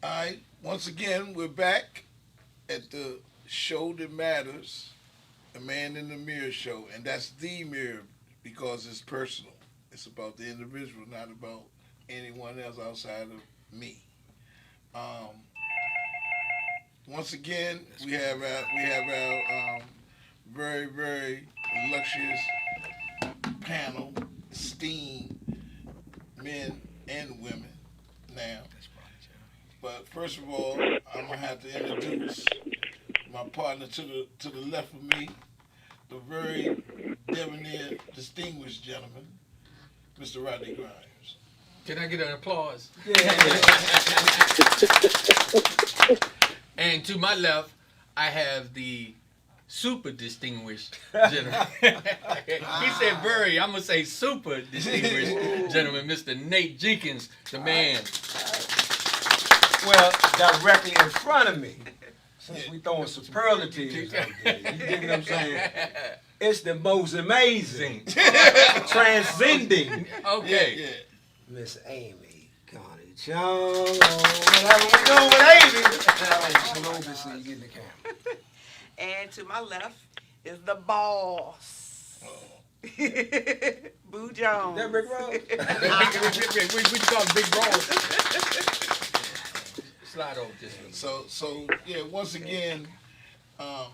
All right. Once again, we're back at the show that matters, the Man in the Mirror show, and that's the mirror because it's personal. It's about the individual, not about anyone else outside of me. Um, Once again, we have our very very illustrious panel, esteemed men and women now. But first of all, I'm gonna have to introduce my partner to the left of me, the very debonair, distinguished gentleman, Mr. Rodney Grimes. Can I get an applause? And to my left, I have the super distinguished gentleman. He said very, I'm going to say super distinguished gentleman, Mr. Nate Jenkins, the man. Well, directly in front of me, since we throwing superlatives out there, you dig what I'm saying? It's the most amazing, transcending. Okay. Yeah. Miss Amy Connie Chung. Whatever we doing with Amy. Slow bit so you get in the camera. And to my left is the boss. Boo Jones. That Rick Ross? We call him Big Bro. Slide over just a little. So yeah. Once again, we're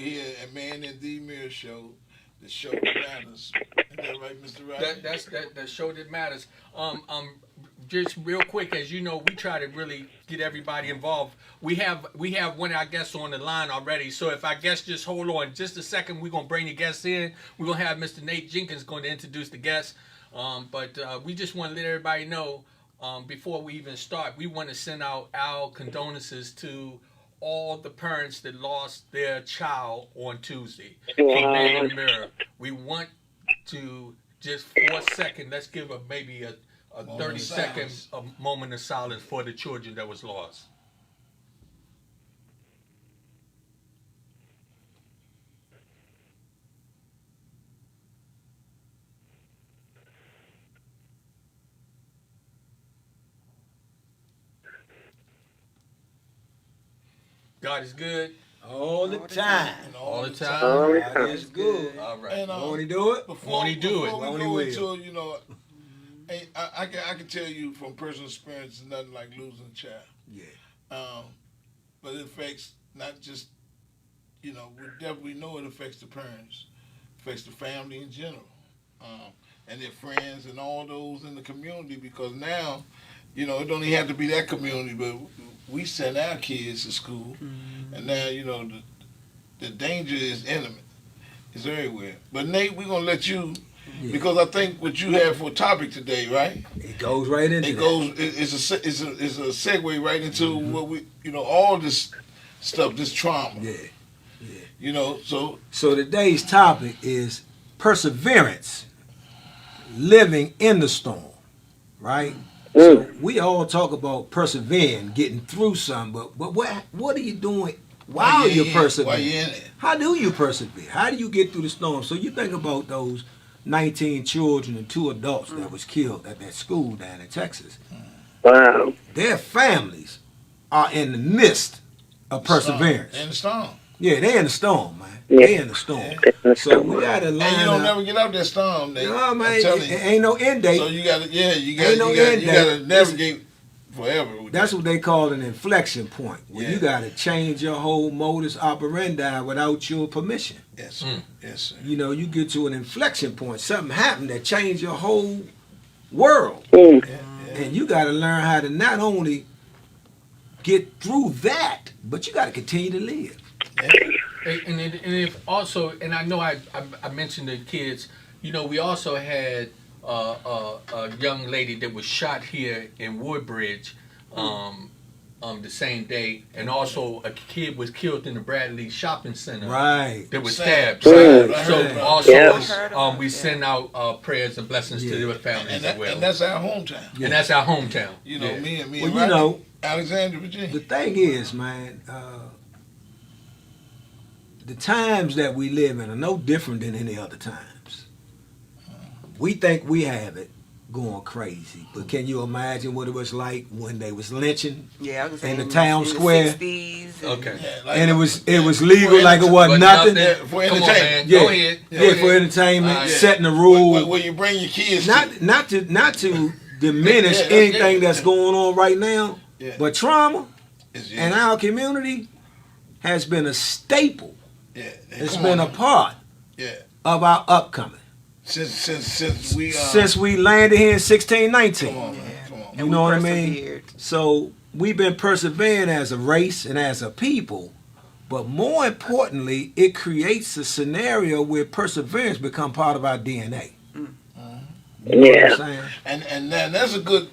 here at Man in the Mirror show, the show that matters. Is that right, Mr. Rodney? That's the show that matters. Just real quick, as you know, we try to really get everybody involved. We have one of our guests on the line already. So if our guests just hold on just a second, we're gonna bring the guests in. We're gonna have Mr. Nate Jenkins going to introduce the guests. But we just want to let everybody know before we even start, we want to send out our condolences to all the parents that lost their child on Tuesday. From Man in the Mirror. We want to just for a second, let's give maybe a 30-second moment of silence for the children that was lost. God is good. All the time. All the time. God is good. All right. And, Won't he do it? Before Won't he do it? we Won't he go will? into, I can tell you from personal experience, it's nothing like losing a child. Yeah. But it affects not just, we definitely know it affects the parents, affects the family in general, and their friends and all those in the community. Because now, it don't even have to be that community, but we send our kids to school, and now the danger is intimate. It's everywhere. But Nate, we're gonna let you, because I think what you have for a topic today, right? It goes right into that. It's a segue right into what we, all this stuff, this trauma. Yeah. So today's topic is perseverance, living in the storm, right? So we all talk about persevering, getting through something, but what are you doing while you're persevering? While you're in it. How do you persevere? How do you get through the storm? So you think about those 19 children and 2 adults that was killed at that school down in Texas. Wow. Their families are in the midst of perseverance. In the storm. Yeah, they in the storm, man. Yeah. They in the storm. So we gotta line And you don't up. never get out that storm, Nate. No, man, I'm telling it you. ain't no end date. So you gotta, you end gotta date. navigate forever. With That's that. what they call an inflection point, where Yeah. you gotta change your whole modus operandi without your permission. Yes, sir. Yes, sir. You get to an inflection point. Something happened that changed your whole world. Mm. And you gotta learn how to not only get through that, but you gotta continue to live. And if also, and I know I mentioned the kids, we also had a young lady that was shot here in Woodbridge the same day, and also a kid was killed in the Bradley Shopping Center. Right. That was Sad. stabbed. Mm. I So heard about also, Yeah. we send out prayers and blessings to their families as well. And that's our hometown. And that's our hometown. Me and Well, Rodney, Alexandria, Virginia. the thing is, man, the times that we live in are no different than any other times. We think we have it, going crazy. But can you imagine what it was like when they was lynching Yeah, I was in the saying town in square? The 60s Okay. Yeah, like, And it was legal like it wasn't nothing. for Come on, entertainment. man. Yeah, Go ahead. yeah, Go for ahead. entertainment, Yeah. setting the rule. Where you bring your kids Not to diminish Yeah, that's anything good. that's going on right now, Yeah. but trauma It's, in our community has been a staple. yeah. It's Come been on a now. part Yeah. of our upcoming. Since we Since we landed here in 1619. come on, man. Come on. You And know we what I mean? persevered. So we've been persevering as a race and as a people, but more importantly, it creates a scenario where perseverance become part of our DNA. You know what I'm saying? And then that's a good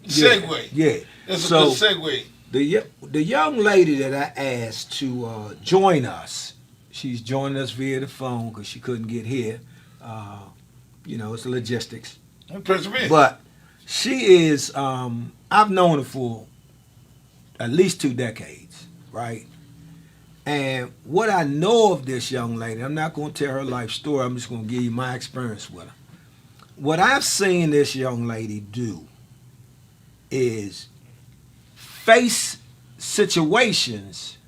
segue. Yeah. That's So- a good segue. The young lady that I asked to join us, she's joining us via the phone because she couldn't get here. It's logistics. Persevere. But she is, I've known her for at least 2 decades, right? And what I know of this young lady, I'm not going to tell her life story, I'm just going to give you my experience with her. What I've seen this young lady do is face situations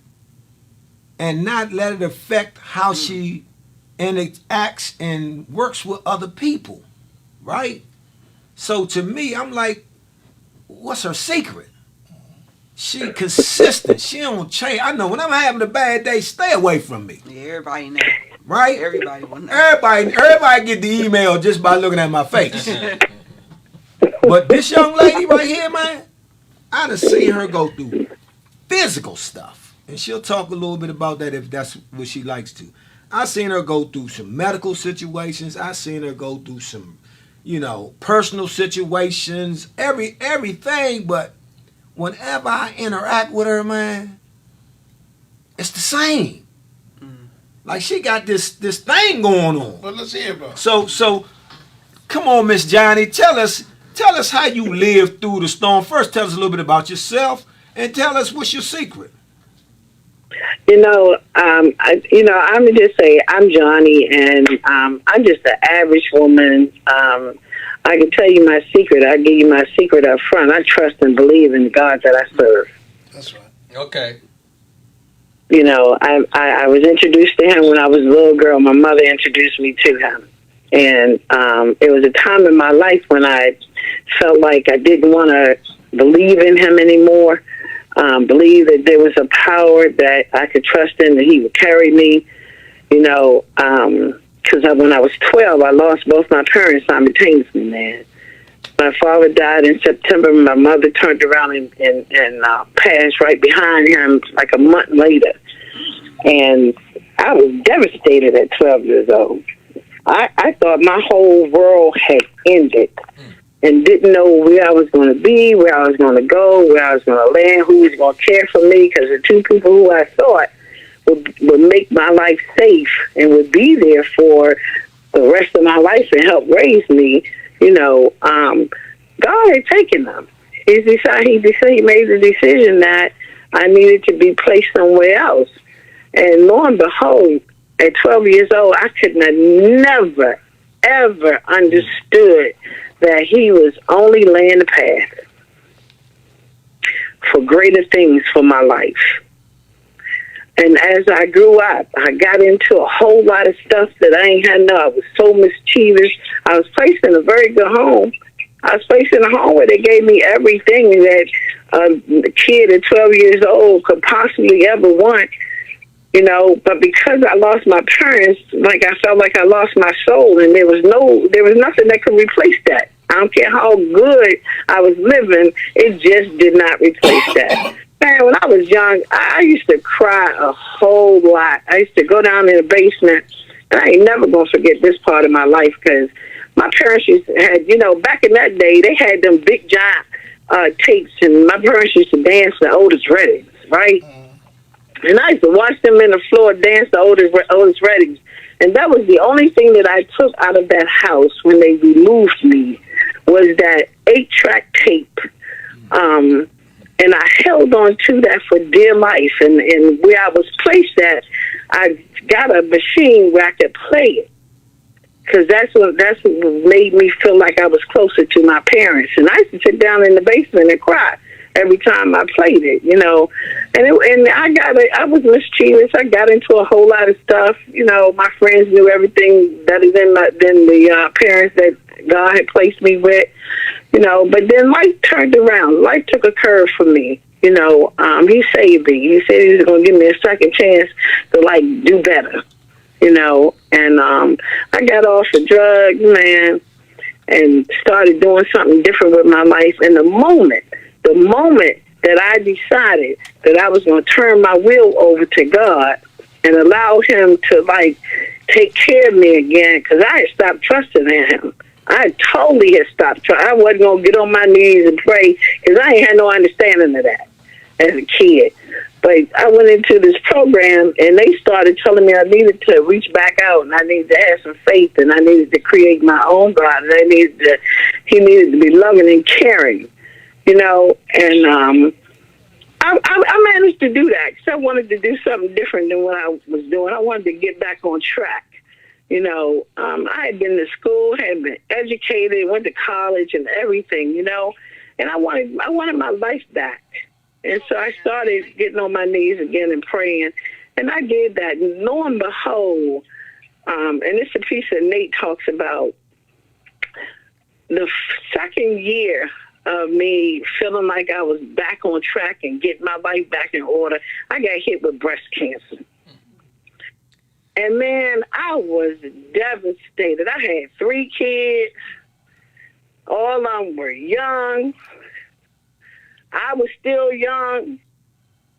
and not let it affect how she acts and works with other people, right? So to me, I'm like, what's her secret? She consistent. She don't change. I know when I'm having a bad day, stay away from me, Yeah, everybody know. right? Everybody will know. Everybody get the email just by looking at my face. But this young lady right here, man, I done seen her go through physical stuff. And she'll talk a little bit about that if that's what she likes to. I seen her go through some medical situations. I seen her go through some, personal situations, everything. But whenever I interact with her, man, it's the same. Like she got this thing going on. But let's hear about it. So, come on, Miss Johnny, tell us how you lived through the storm. First, tell us a little bit about yourself, and tell us what's your secret. I'm gonna just say I'm Johnny, and I'm just an average woman. I can tell you my secret. I give you my secret up front. I trust and believe in the God that I serve. That's right. Okay. I was introduced to him when I was a little girl. My mother introduced me to him, and it was a time in my life when I felt like I didn't want to believe in him anymore. Believe that there was a power that I could trust in, that he would carry me, because when I was 12, I lost both my parents simultaneously, man. My father died in September. My mother turned around and passed right behind him like a month later. And I was devastated at 12 years old. I thought my whole world had ended and didn't know where I was going to be, where I was going to go, where I was going to land, who was going to care for me, because the two people who I thought would make my life safe and would be there for the rest of my life and help raise me, God had taken them. He made the decision that I needed to be placed somewhere else. And lo and behold, at 12 years old, I could have never, ever understood that he was only laying the path for greater things for my life. And as I grew up, I got into a whole lot of stuff that I ain't had to know. I was so mischievous. I was placed in a very good home. I was placed in a home where they gave me everything that a kid at 12 years old could possibly ever want. But because I lost my parents, I felt like I lost my soul, and there was nothing that could replace that. I don't care how good I was living, it just did not replace that. Man, when I was young, I used to cry a whole lot. I used to go down in the basement, and I ain't never gonna forget this part of my life, because my parents had, back in that day, they had them big giant tapes, and my parents used to dance the Otis Reddings, right? And I used to watch them in the floor dance the Otis Reddings. And that was the only thing that I took out of that house when they removed me, was that 8-track tape. And I held on to that for dear life. And where I was placed at, I got a machine where I could play it. because that's what made me feel like I was closer to my parents. And I used to sit down in the basement and cry every time I played it, you know. And I was mischievous. I got into a whole lot of stuff. You know, my friends knew everything better than the parents that God had placed me with. You know, but then life turned around. Life took a curve for me. You know, he saved me. He said he was going to give me a second chance to, like, do better. You know, and I got off the drugs, man, and started doing something different with my life. And the moment that I decided that I was going to turn my will over to God and allow him to, like, take care of me again, because I had stopped trusting in him. I totally had stopped trusting. I wasn't going to get on my knees and pray, because I ain't had no understanding of that as a kid. But I went into this program, and they started telling me I needed to reach back out, and I needed to have some faith, and I needed to create my own God, and he needed to be loving and caring, you know. And I managed to do that, because I wanted to do something different than what I was doing. I wanted to get back on track. You know, I had been to school, had been educated, went to college and everything, you know, and I wanted my life back. And so I started getting on my knees again and praying, and I did that. And lo and behold, and it's a piece that Nate talks about, the second year of me feeling like I was back on track and getting my life back in order, I got hit with breast cancer. And, man, I was devastated. I had 3 kids. All of them were young. I was still young.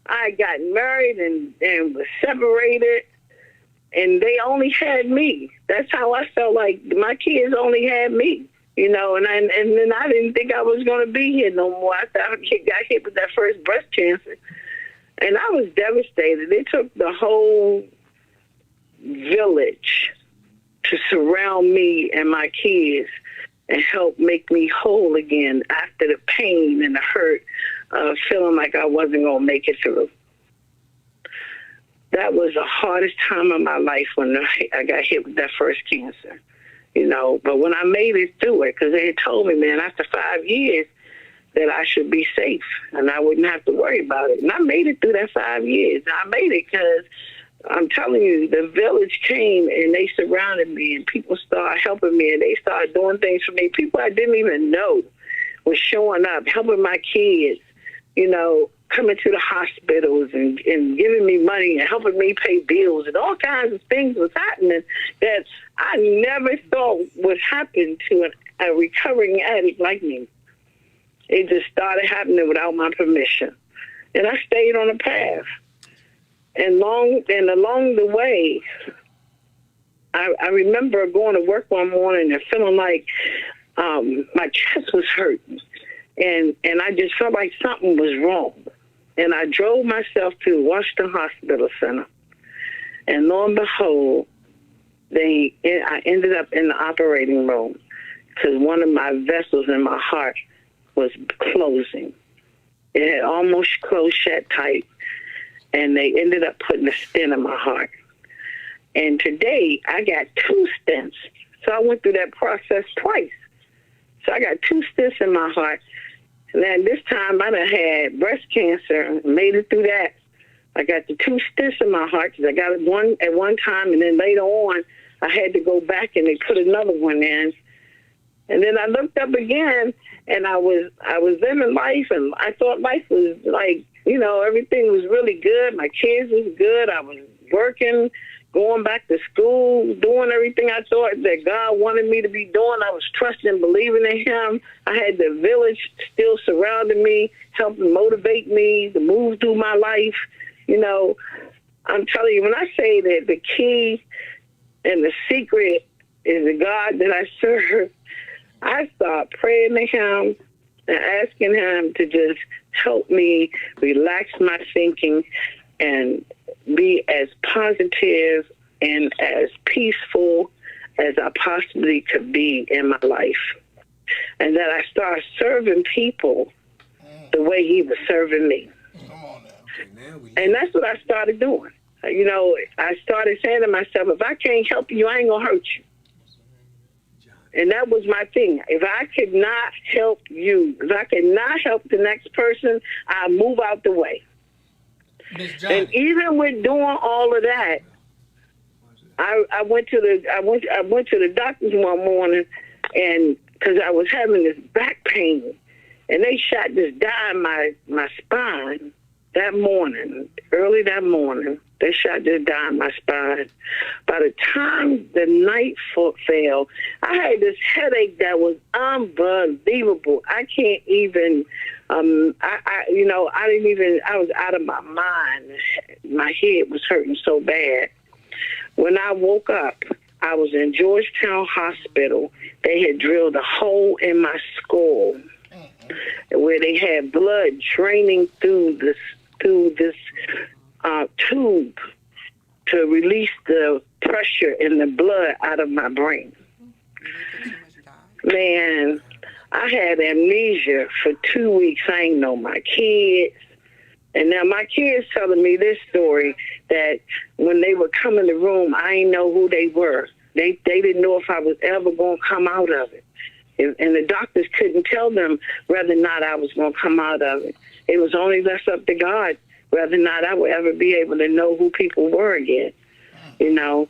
I got married and was separated, and they only had me. That's how I felt like my kids only had me, you know, and then I didn't think I was going to be here no more. I got hit with that first breast cancer, and I was devastated. It took the whole village to surround me and my kids and help make me whole again after the pain and the hurt of feeling like I wasn't going to make it through. That was the hardest time of my life when I got hit with that first cancer, you know. But when I made it through it, because they had told me, man, after 5 years that I should be safe and I wouldn't have to worry about it. And I made it through that 5 years. I made it because I'm telling you, the village came and they surrounded me, and people started helping me, and they started doing things for me. People I didn't even know were showing up, helping my kids, you know, coming to the hospitals and giving me money and helping me pay bills, and all kinds of things was happening that I never thought would happen to a recovering addict like me. It just started happening without my permission. And I stayed on the path. And along the way, I remember going to work one morning and feeling like my chest was hurting. And I just felt like something was wrong. And I drove myself to Washington Hospital Center. And lo and behold, I ended up in the operating room because one of my vessels in my heart was closing. It had almost closed shut tight. And they ended up putting a stent in my heart. And today, I got 2 stents. So I went through that process twice. So I got 2 stents in my heart. And then this time, I done had breast cancer and made it through that. I got the 2 stents in my heart because I got it at one time. And then later on, I had to go back and they put another one in. And then I looked up again, and I was living life, and I thought life was like, you know, everything was really good. My kids was good. I was working, going back to school, doing everything I thought that God wanted me to be doing. I was trusting and believing in him. I had the village still surrounding me, helping motivate me to move through my life. You know, I'm telling you, when I say that the key and the secret is the God that I serve, I start praying to him and asking him to just help me relax my thinking and be as positive and as peaceful as I possibly could be in my life. And that I start serving people the way he was serving me. Come on now. And that's what I started doing. You know, I started saying to myself, if I can't help you, I ain't going to hurt you. And that was my thing. If I could not help you, if I could not help the next person, I'll move out the way. Miss And Johnny. even with doing all of that, I went to the doctor's one morning, and because I was having this back pain, and they shot this dye in my spine that morning, early that morning. They shot this dye in my spine. By the time the night fell, I had this headache that was unbelievable. I can't even, I was out of my mind. My head was hurting so bad. When I woke up, I was in Georgetown Hospital. They had drilled a hole in my skull where they had blood draining through this tube to release the pressure in the blood out of my brain. Man, I had amnesia for 2 weeks. I ain't know my kids. And now my kids telling me this story, that when they would come in the room, I didn't know who they were. They didn't know if I was ever going to come out of it. And the doctors couldn't tell them whether or not I was going to come out of it. It was only left up to God whether or not I would ever be able to know who people were again. You know,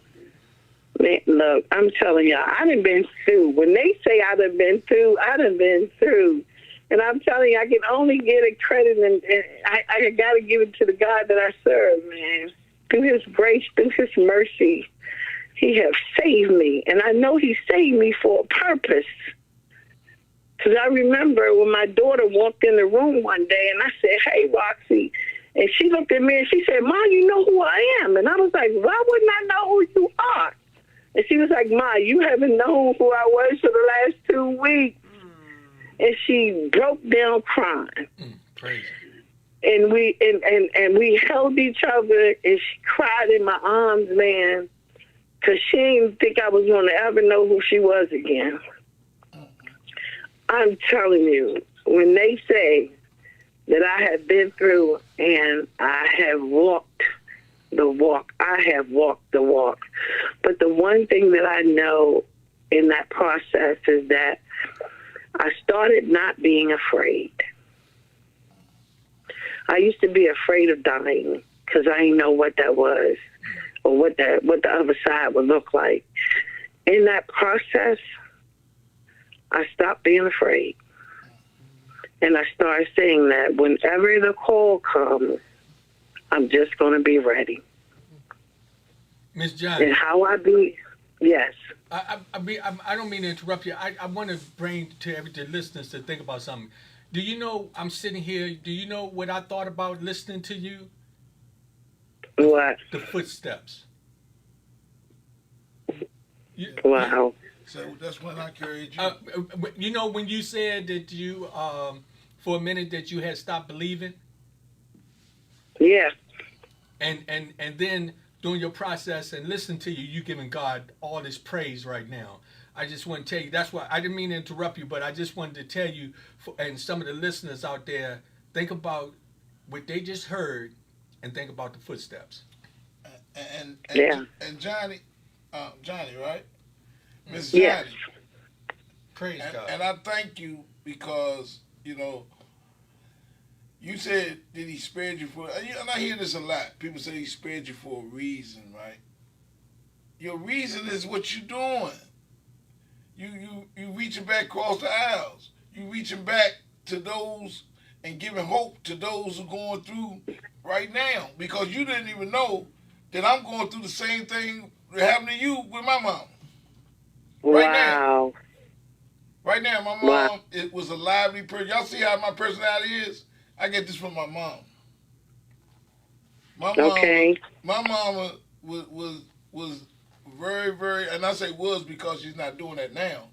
man, look, I'm telling y'all, I done been through. When they say I done been through, I done been through. And I'm telling you, I can only get a credit, and I got to give it to the God that I serve, man. Through his grace, through his mercy, he has saved me. And I know he saved me for a purpose. Because I remember when my daughter walked in the room one day, and I said, "Hey, Roxy." And she looked at me and she said, "Ma, you know who I am?" And I was like, "Why wouldn't I know who you are?" And she was like, "Ma, you haven't known who I was for the last 2 weeks." And she broke down crying. Crazy. And we held each other, and she cried in my arms, man, because she didn't think I was going to ever know who she was again. I'm telling you, when they say that I have been through and I have walked the walk, I have walked the walk. But the one thing that I know in that process is that I started not being afraid. I used to be afraid of dying because I didn't know what that was or what the other side would look like. In that process, I stopped being afraid. And I started saying that whenever the call comes, I'm just going to be ready. Miss Johnny. And how I be, yes. I don't mean to interrupt you. I want to bring to every listeners to think about something. Do you know, I'm sitting here, do you know what I thought about listening to you? What? The footsteps. Wow. So that's when I carried you. You know, when you said that you, for a minute, that you had stopped believing? Yeah. And then during your process and listening to you, you giving God all this praise right now. I just want to tell you, that's why I didn't mean to interrupt you, but I just wanted to tell you, and some of the listeners out there, think about what they just heard and think about the footsteps. And Yeah. And Johnny, right? Miss Yes. Johnny. Praise God. And I thank you because, you know, you said that he spared you for, and I hear this a lot. People say he spared you for a reason, right? Your reason is what you're doing. You reaching back across the aisles. You reaching back to those and giving hope to those who are going through right now, because you didn't even know that I'm going through the same thing that happened to you with my mom. Right Wow. Right now, my mom, it was a lively person. Y'all see how my personality is? I get this from my mom. My mama was very, very, and I say was because she's not doing that now.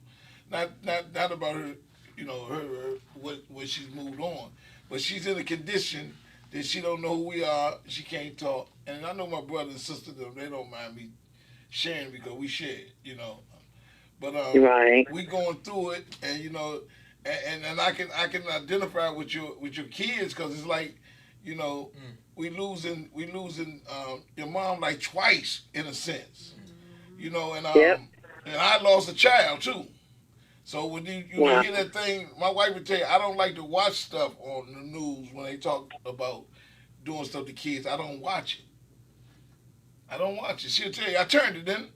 Not about her, you know, her what she's moved on, but she's in a condition that she don't know who we are. She can't talk, and I know my brother and sister, they don't mind me sharing because we share, you know. But right. we going through it, and you know, and I can identify with your kids, because it's like, you know, we losing your mom like twice in a sense, you know, and Yep. and I lost a child too, So when you Wow. hear that thing, my wife would tell you, I don't like to watch stuff on the news when they talk about doing stuff to kids. I don't watch it. I don't watch it. She'll tell you, I turned it in.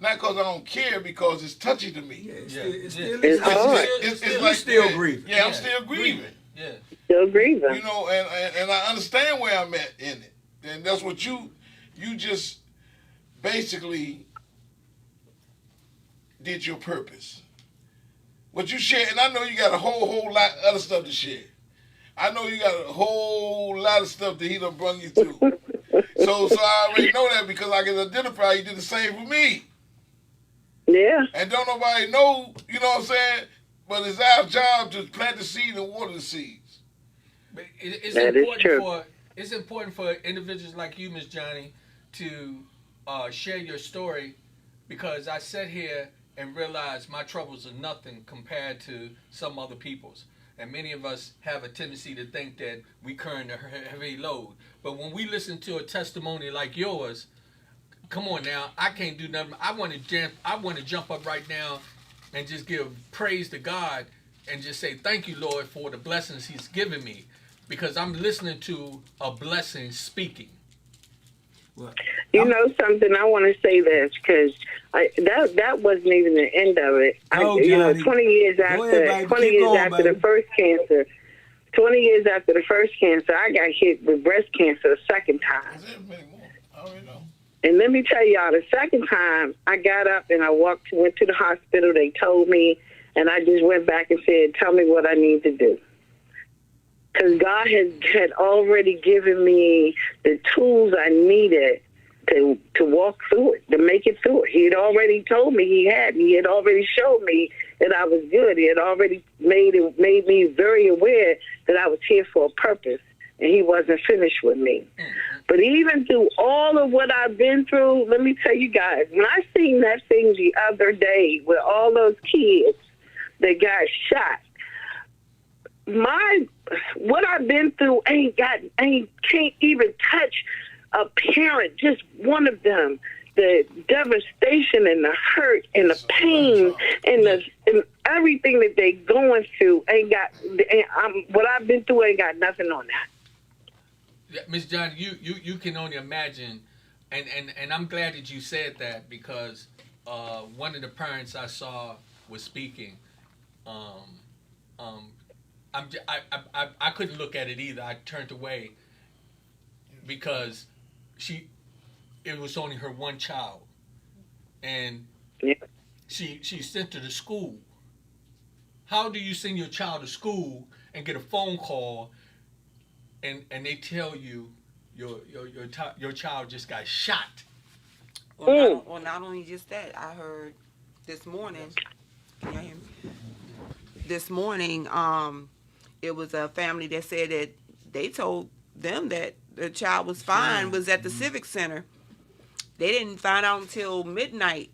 Not because I don't care, because it's touchy to me. Yeah, It's hard. It's like still grieving. Yeah, I'm still grieving. Yeah. Still grieving. You know, and I understand where I'm at in it. And that's what you just basically did your purpose. What you share, and I know you got a whole lot of other stuff to share. I know you got a whole lot of stuff that he done brung you through. So I already know that because I can identify you did the same for me. Yeah. And don't nobody know, you know what I'm saying? But it's our job to plant the seed and water the seeds. But it's That is important true. it's important for individuals like you, Miss Johnny, to share your story, because I sat here and realized my troubles are nothing compared to some other people's. And many of us have a tendency to think that we carry a heavy load. But when we listen to a testimony like yours, come on now, I can't do nothing. I want to jump up right now and just give praise to God and just say, thank you, Lord, for the blessings he's given me, because I'm listening to a blessing speaking. Well, You know something? I want to say this because that wasn't even the end of it. Go, You know, Johnny. 20 years Go after, ahead, baby. 20 Keep years going, after baby. the first cancer, 20 years after the first cancer, I got hit with breast cancer a second time. Is there many more? I already know. And let me tell y'all, the second time I got up and I went to the hospital. They told me, and I just went back and said, "Tell me what I need to do." Because God had already given me the tools I needed to walk through it, to make it through it. He had already told me he had already showed me that I was good. He had already made me very aware that I was here for a purpose, and he wasn't finished with me. But even through all of what I've been through, let me tell you guys, when I seen that thing the other day with all those kids that got shot, what I've been through can't even touch a parent, just one of them. The devastation and the hurt and the pain and everything that they going through what I've been through ain't got nothing on that. Yeah, Miss Johnny, you can only imagine, and I'm glad that you said that, because one of the parents I saw was speaking. I couldn't look at it either. I turned away because it was only her one child, and Yeah. she sent her to school. How do you send your child to school and get a phone call, and they tell you your child just got shot? Well, not only just that, I heard this morning. Can y'all hear me? This morning, it was a family that said that they told them that the child was fine, was at the Civic Center. They didn't find out until midnight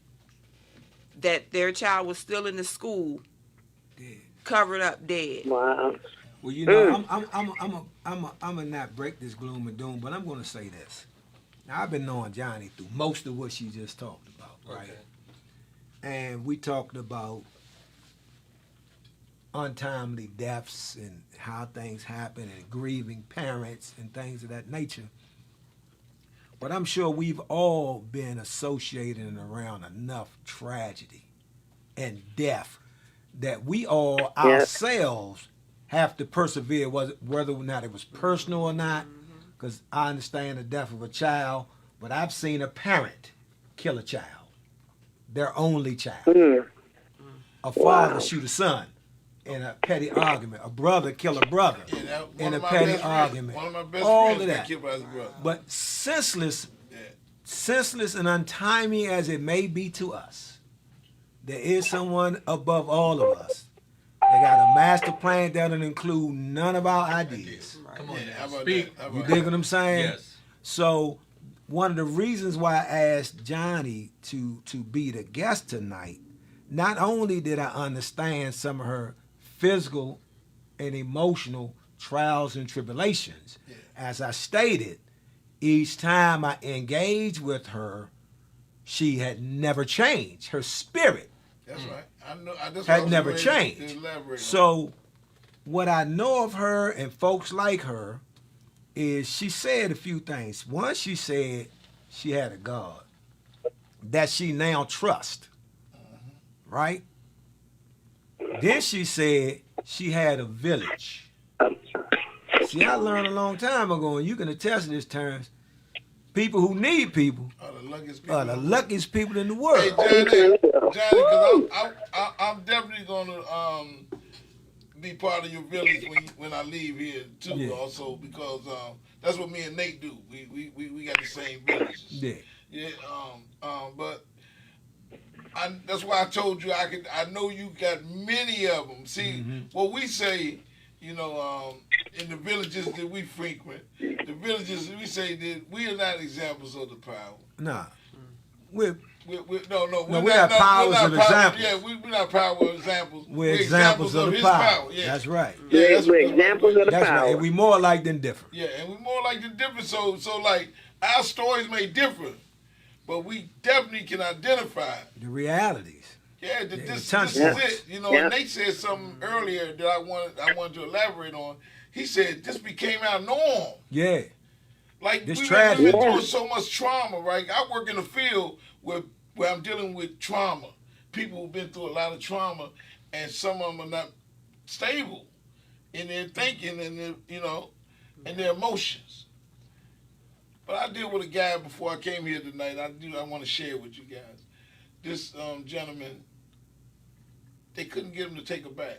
that their child was still in the school, Dead. covered up dead. Wow. Well, you know, I'm gonna not break this gloom and doom, but I'm gonna say this. Now, I've been knowing Johnny through most of what she just talked about, right? Okay. And we talked about untimely deaths and how things happen and grieving parents and things of that nature. But I'm sure we've all been associated and around enough tragedy and death that we all ourselves have to persevere, whether or not it was personal or not, because I understand the death of a child, but I've seen a parent kill a child, their only child. A father shoot a son in a petty argument, a brother kill a brother in a petty argument. One of my best all friends of got that. killed by his brother. But senseless and untimely as it may be to us, there is someone above all of us. They got a master plan that doesn't include none of our ideas. Come on How now, about speak. that? How You about dig what I'm saying? Yes. So one of the reasons why I asked Johnny to be the guest tonight, not only did I understand some of her physical and emotional trials and tribulations, as I stated, each time I engaged with her, she had never changed. Her spirit That's right. I know. That's had what I never was ready to changed. elaborate on. So, what I know of her and folks like her is she said a few things. One, she said she had a God that she now trusts, right? Then she said she had a village. See, I learned a long time ago, and you can attest to this, Terrence. People who need people The luckiest people. are the luckiest people in the Hey, world. Johnny, because I'm definitely gonna be part of your village when I leave here too. Yeah. Also, because that's what me and Nate do. We got the same villages. Yeah. Yeah. But that's why I told you I know you got many of them. See, what we say, in the villages that we frequent, the villages we say that we are not examples of the power. Nah. We're No, we're not powers of examples. Yeah, we're not power examples. We're examples of the his power. Yeah. That's right. Yeah, We're examples of the That's right. power. And we more alike than different. Yeah, and we're more like the different. So like our stories may differ, but we definitely can identify. The realities. Yeah, the this touch is points. it. And Nate said something earlier that I wanted to elaborate on. He said this became our norm. Yeah. Like This we've tragedy. been through so much trauma, right? I work in a field where I'm dealing with trauma. People who've been through a lot of trauma, and some of them are not stable in their thinking and and their emotions. But I deal with a guy before I came here tonight. I want to share with you guys. This gentleman, they couldn't get him to take a bath,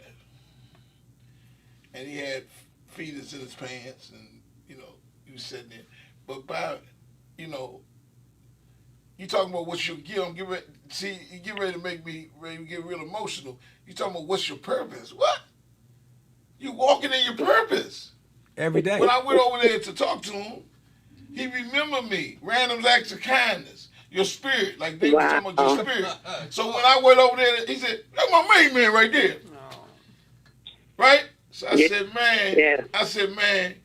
and he had fetus in his pants, and he was sitting there. But by, you talking about what's your guilt. You get ready to make me get real emotional. You talking about what's your purpose? What? You walking in your purpose. Every day. When I went over there to talk to him, he remembered me. Random acts of kindness. Your spirit. Like they were talking about your spirit. So when I went over there, he said, that's my main man right there. Right? So I said, man,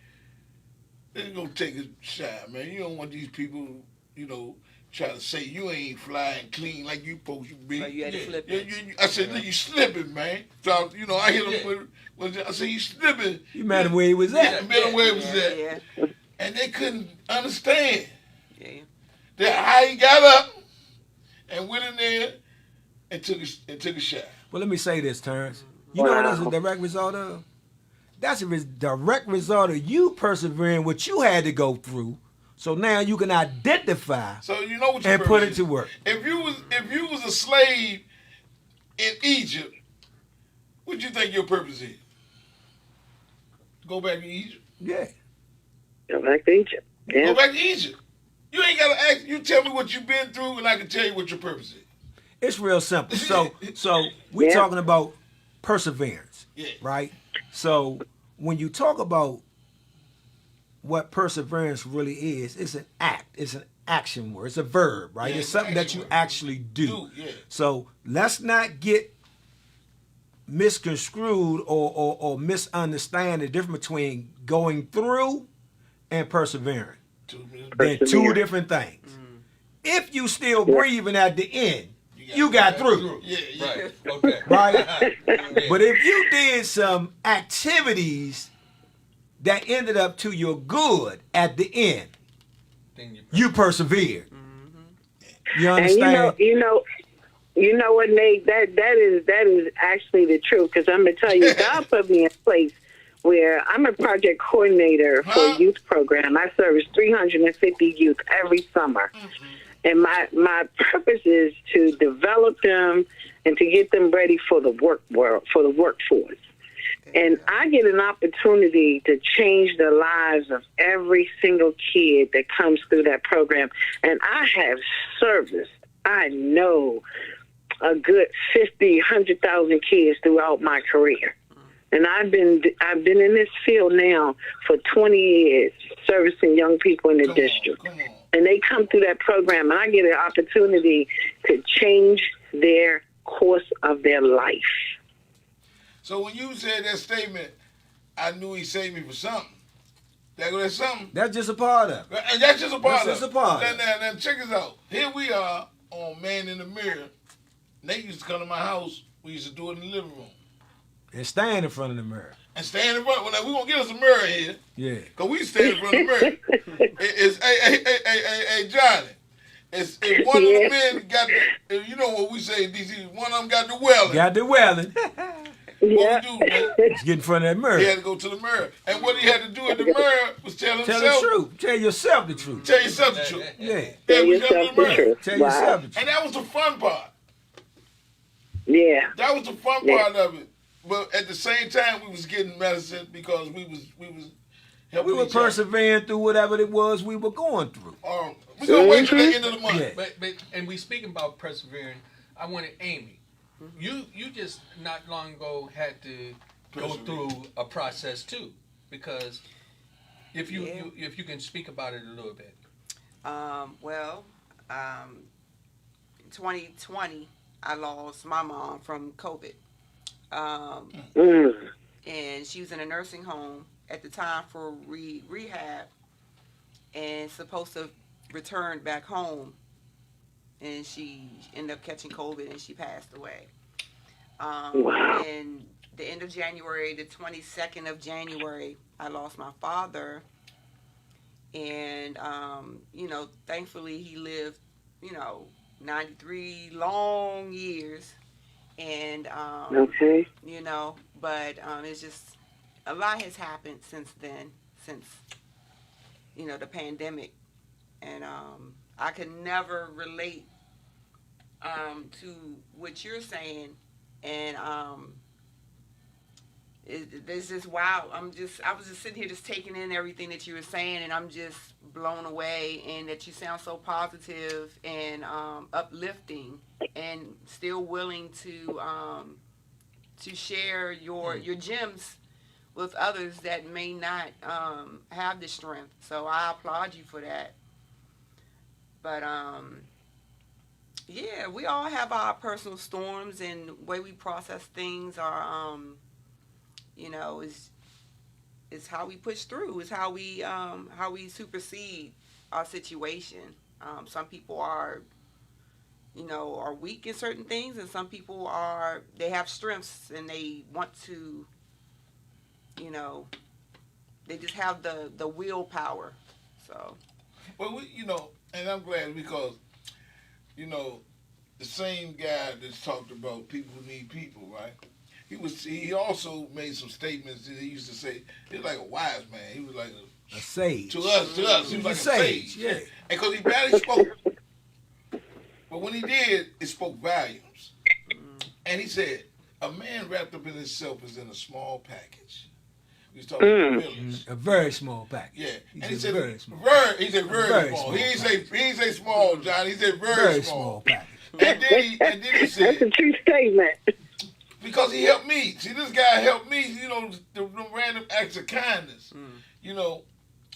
let's go take a shot, man. You don't want these people, try to say you ain't flying clean like you supposed to be. Like you had to flip it. I said, look, you slipping, man. So, I hit him with I said, you slipping. You met him where he was at. Met him where he was at. Yeah. And they couldn't understand Yeah. that how he got up and went in there and took a shot. Well, let me say this, Terrence. You know what that's a direct result of? That's a direct result of you persevering what you had to go through. So now you can identify So you know what your and purpose put it is. to work. If you was a slave in Egypt, what you think your purpose is? Go back to Egypt. Yeah. Go back to Egypt. Yeah. Go back to Egypt. You ain't gotta ask. You tell me what you've been through, and I can tell you what your purpose is. It's real simple. So we're Yeah. talking about perseverance, Yeah. right? So when you talk about what perseverance really is, it's an act. It's an action word. It's a verb, right? Yeah, it's it's something an that action you word. actually do. Yeah. So let's not get misconstrued or misunderstand the difference between going through and persevering. They're two Persevere. different things. If you still breathing at the end, you got through. Yeah. Right. Okay. Right? Yeah. But if you did some activities that ended up to your good at the end, Then you persevered. You And understand? you know what, Nate? That is actually the truth. Because I'm gonna tell you, God put me in a place where I'm a project coordinator for a youth program. I service 350 youth every summer, and my purpose is to develop them and to get them ready for the workforce. And I get an opportunity to change the lives of every single kid that comes through that program. And I have serviced, I know, a good 50, 100,000 kids throughout my career. And I've been in this field now for 20 years, servicing young people in the district. Come on. And they come through that program, and I get an opportunity to change their course of their life. So when you said that statement, I knew he saved me for something. That's something. That's just a part of it. And that's just a part That's of just a part of it. Now, check this out. Here we are on Man in the Mirror, Nate used to come to my house. We used to do it in the living room. And stand in front of the mirror. And stand in front. Well, now, we're going to get us a mirror here. Yeah. Because we stand in front of the mirror. Hey, Johnny. If one of the men got the, you know what we say in D.C., one of them got the welling. Got the welling. What we do, man? Get in front of that mirror. He had to go to the mirror. And what he had to do in the mirror was tell himself. Tell the truth. Tell yourself the truth. Tell yourself the truth. Yeah. Tell we come to yourself the the mirror. truth. Tell Wow. yourself the truth. And that was the fun part. Yeah. That was the fun part of it. But at the same time, we was getting medicine because we was helping We were each other. persevering through whatever it was we were going through. We gonna wait till the end of the month. Yeah. But and we speaking about persevering. I wanted Amy. You just not long ago had to go Persevere. through a process too, because if you, Yeah. if you can speak about it a little bit. Well, 2020, I lost my mom from COVID. And she was in a nursing home at the time for rehab and supposed to return back home. And she ended up catching COVID and she passed away. Wow. And the end of January, the 22nd of January, I lost my father. And, thankfully he lived, 93 long years. And, Okay. but it's just, a lot has happened since then, since, the pandemic. And I could never relate to what you're saying. And it's just wow. I was just sitting here just taking in everything that you were saying, and I'm just blown away. And that you sound so positive and uplifting, and still willing to share your gems with others that may not have the strength. So I applaud you for that. But yeah, we all have our personal storms, and the way we process things are, is how we push through. Is how we supersede our situation. Some people are weak in certain things, and some people they have strengths and they want to, they just have the willpower. So. Well, and I'm glad because, the same guy that's talked about people who need people, right? He also made some statements that he used to say. He was like a wise man. He was like A sage. to us. He was like a sage. Yeah. And because he barely spoke. But when he did, it spoke volumes. And he said, a man wrapped up in himself is in a small package. We was talking about villains. A very small package. Yeah. He And he said said very small. He said very small. He ain't say small, John. He said very Very small. small package. And then he That's a said, true statement. because he helped me. See, this guy helped me, the random acts of kindness.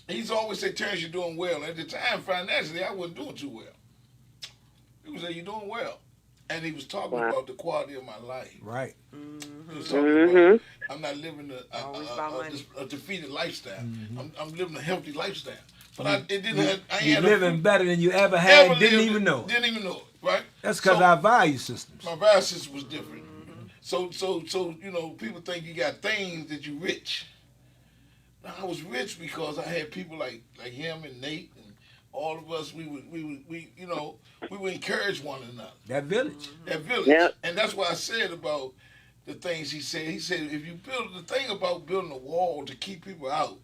He's always said, Terrence, you're doing well. At the time, financially, I wasn't doing too well. He would say, you're doing well. And he was talking about the quality of my life. Right. He was talking about, I'm not living Always about money. a defeated lifestyle. I'm living a healthy lifestyle. But I ain't You're had living better than you ever had and didn't even know it. Didn't even know it, right? That's because So- our value systems. My value system was different. So people think you got things that you rich. Now, I was rich because I had people like him and Nate and all of us. We would encourage one another. That village. That village. Yep. And that's why I said about the things he said. He said if you build the thing about building a wall to keep people out,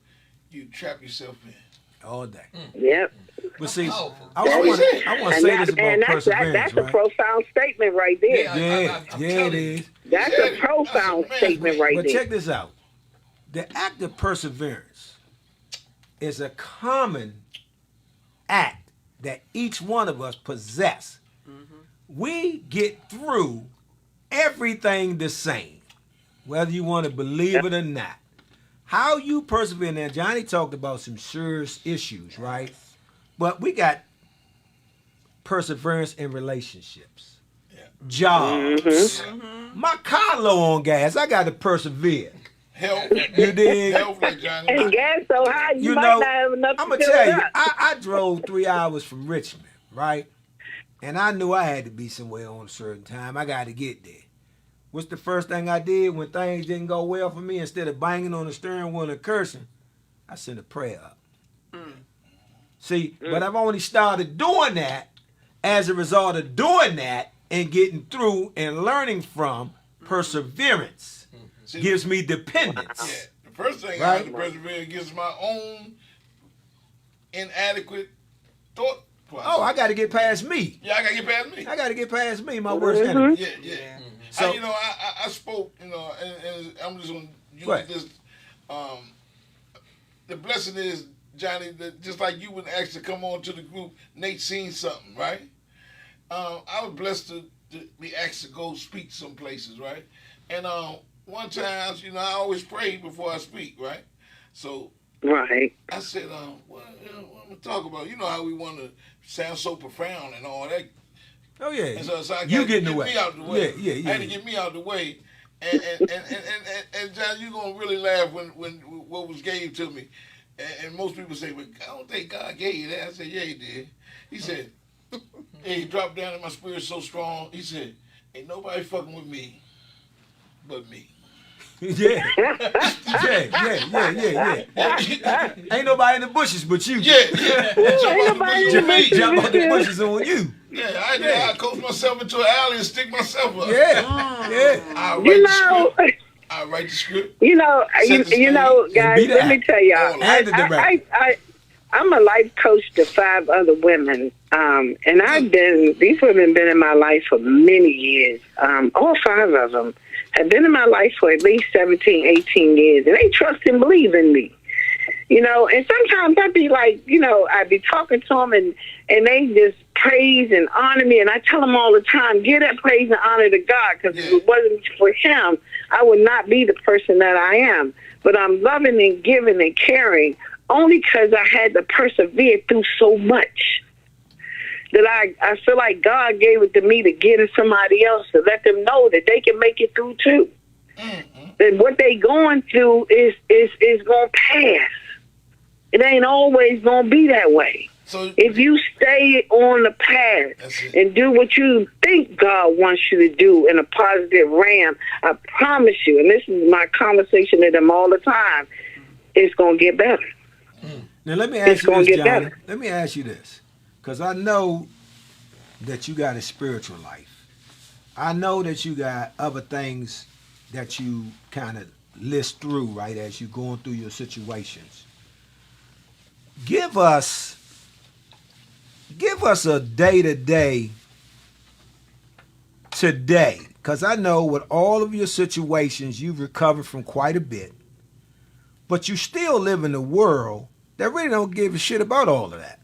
you trap yourself in. All day. Yep. But see, Powerful. I That's what want he said. to say this about perseverance, that's a right? profound statement right there. Yeah. Yeah, I'm yeah, telling it you. is. That's Yeah, a profound that's a statement right But there. check this out. The act of perseverance is a common act that each one of us possess. We get through everything the same, whether you want to believe it or not. How you persevere. Now, Johnny talked about some serious issues, right? But we got perseverance in relationships, jobs. My car low on gas. I got to persevere. Health. You dig? Health like Johnny. And gas so high, you You might know, not have enough I'm to gonna fill tell it you, up. I drove 3 hours from Richmond, right? and I knew I had to be somewhere on a certain time. I got to get there. What's the first thing I did when things didn't go well for me? Instead of banging on the steering wheel and cursing, I sent a prayer up. See, but I've only started doing that as a result of doing that and getting through and learning from perseverance. See, Gives me dependence. yeah, the first thing I Right. have to persevere against my own inadequate thought process. Oh, I got to get past me. Yeah, I gotta get past me. I got to get past me, my worst enemy. Yeah. So- I spoke, and I'm just gonna use Right. this. The blessing is, Johnny, that just like you would ask to come on to the group, Nate seen something, right? I was blessed to be asked to go speak some places, right? And one time, I always pray before I speak, right? So Right. I said, what I'm gonna talk about? You know how we want to sound so profound and all that. Oh yeah. And so I You got get in to the get way. me out the way. Yeah. I had to get me out the way. And John, you're gonna really laugh when what was gave to me. And most people say, well, I don't think God gave you that. I said, yeah, he did. He said, he dropped down in my spirit so strong. He said, ain't nobody fucking with me but me. yeah. Ain't nobody in the bushes but you. Yeah. Jump out the bushes with me. Jump out the bushes on you. Yeah, I coach myself into an alley and stick myself up. Yeah. I write You the know, script. I write the script. you know, Set the guys. be the Let me act. tell y'all. And the director. I'm a life coach to 5 other women, and these women been in my life for many years. All 5 of them have been in my life for at least 17, 18 years, and they trust and believe in me. And sometimes I'd be like, I'd be talking to them, and they just praise and honor me, and I tell them all the time, give that praise and honor to God, because if it wasn't for Him, I would not be the person that I am. But I'm loving and giving and caring only because I had to persevere through so much that I feel like God gave it to me to give to somebody else, to let them know that they can make it through too. That what they going through is going to pass. It ain't always going to be that way. So If you stay on the path and do what you think God wants you to do in a positive realm, I promise you, and this is my conversation with them all the time, it's going to get better. Now let me ask It's you gonna this, get Johnny. better. Let me ask you this, because I know that you got a spiritual life. I know that you got other things that you kind of list through, right, as you're going through your situations. Give us a day-to-day today, because I know with all of your situations, you've recovered from quite a bit, but you still live in a world that really don't give a shit about all of that.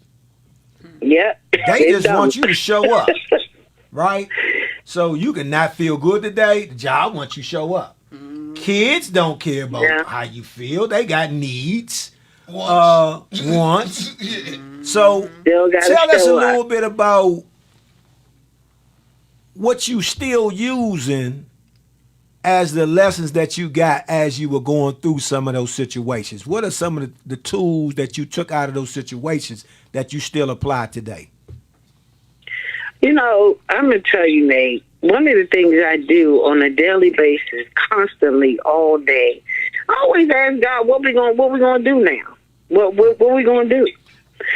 Yep. They just want you to show up, right? So you can not feel good today. The job wants you to show up. Kids don't care about how you feel. They got needs, wants. So Still gotta tell us a show up. little bit about what you still using as the lessons that you got as you were going through some of those situations. What are some of the tools that you took out of those situations that you still apply today? I'm going to tell you, Nate, one of the things I do on a daily basis, constantly, all day, I always ask God, what we gonna do now? What we going to do?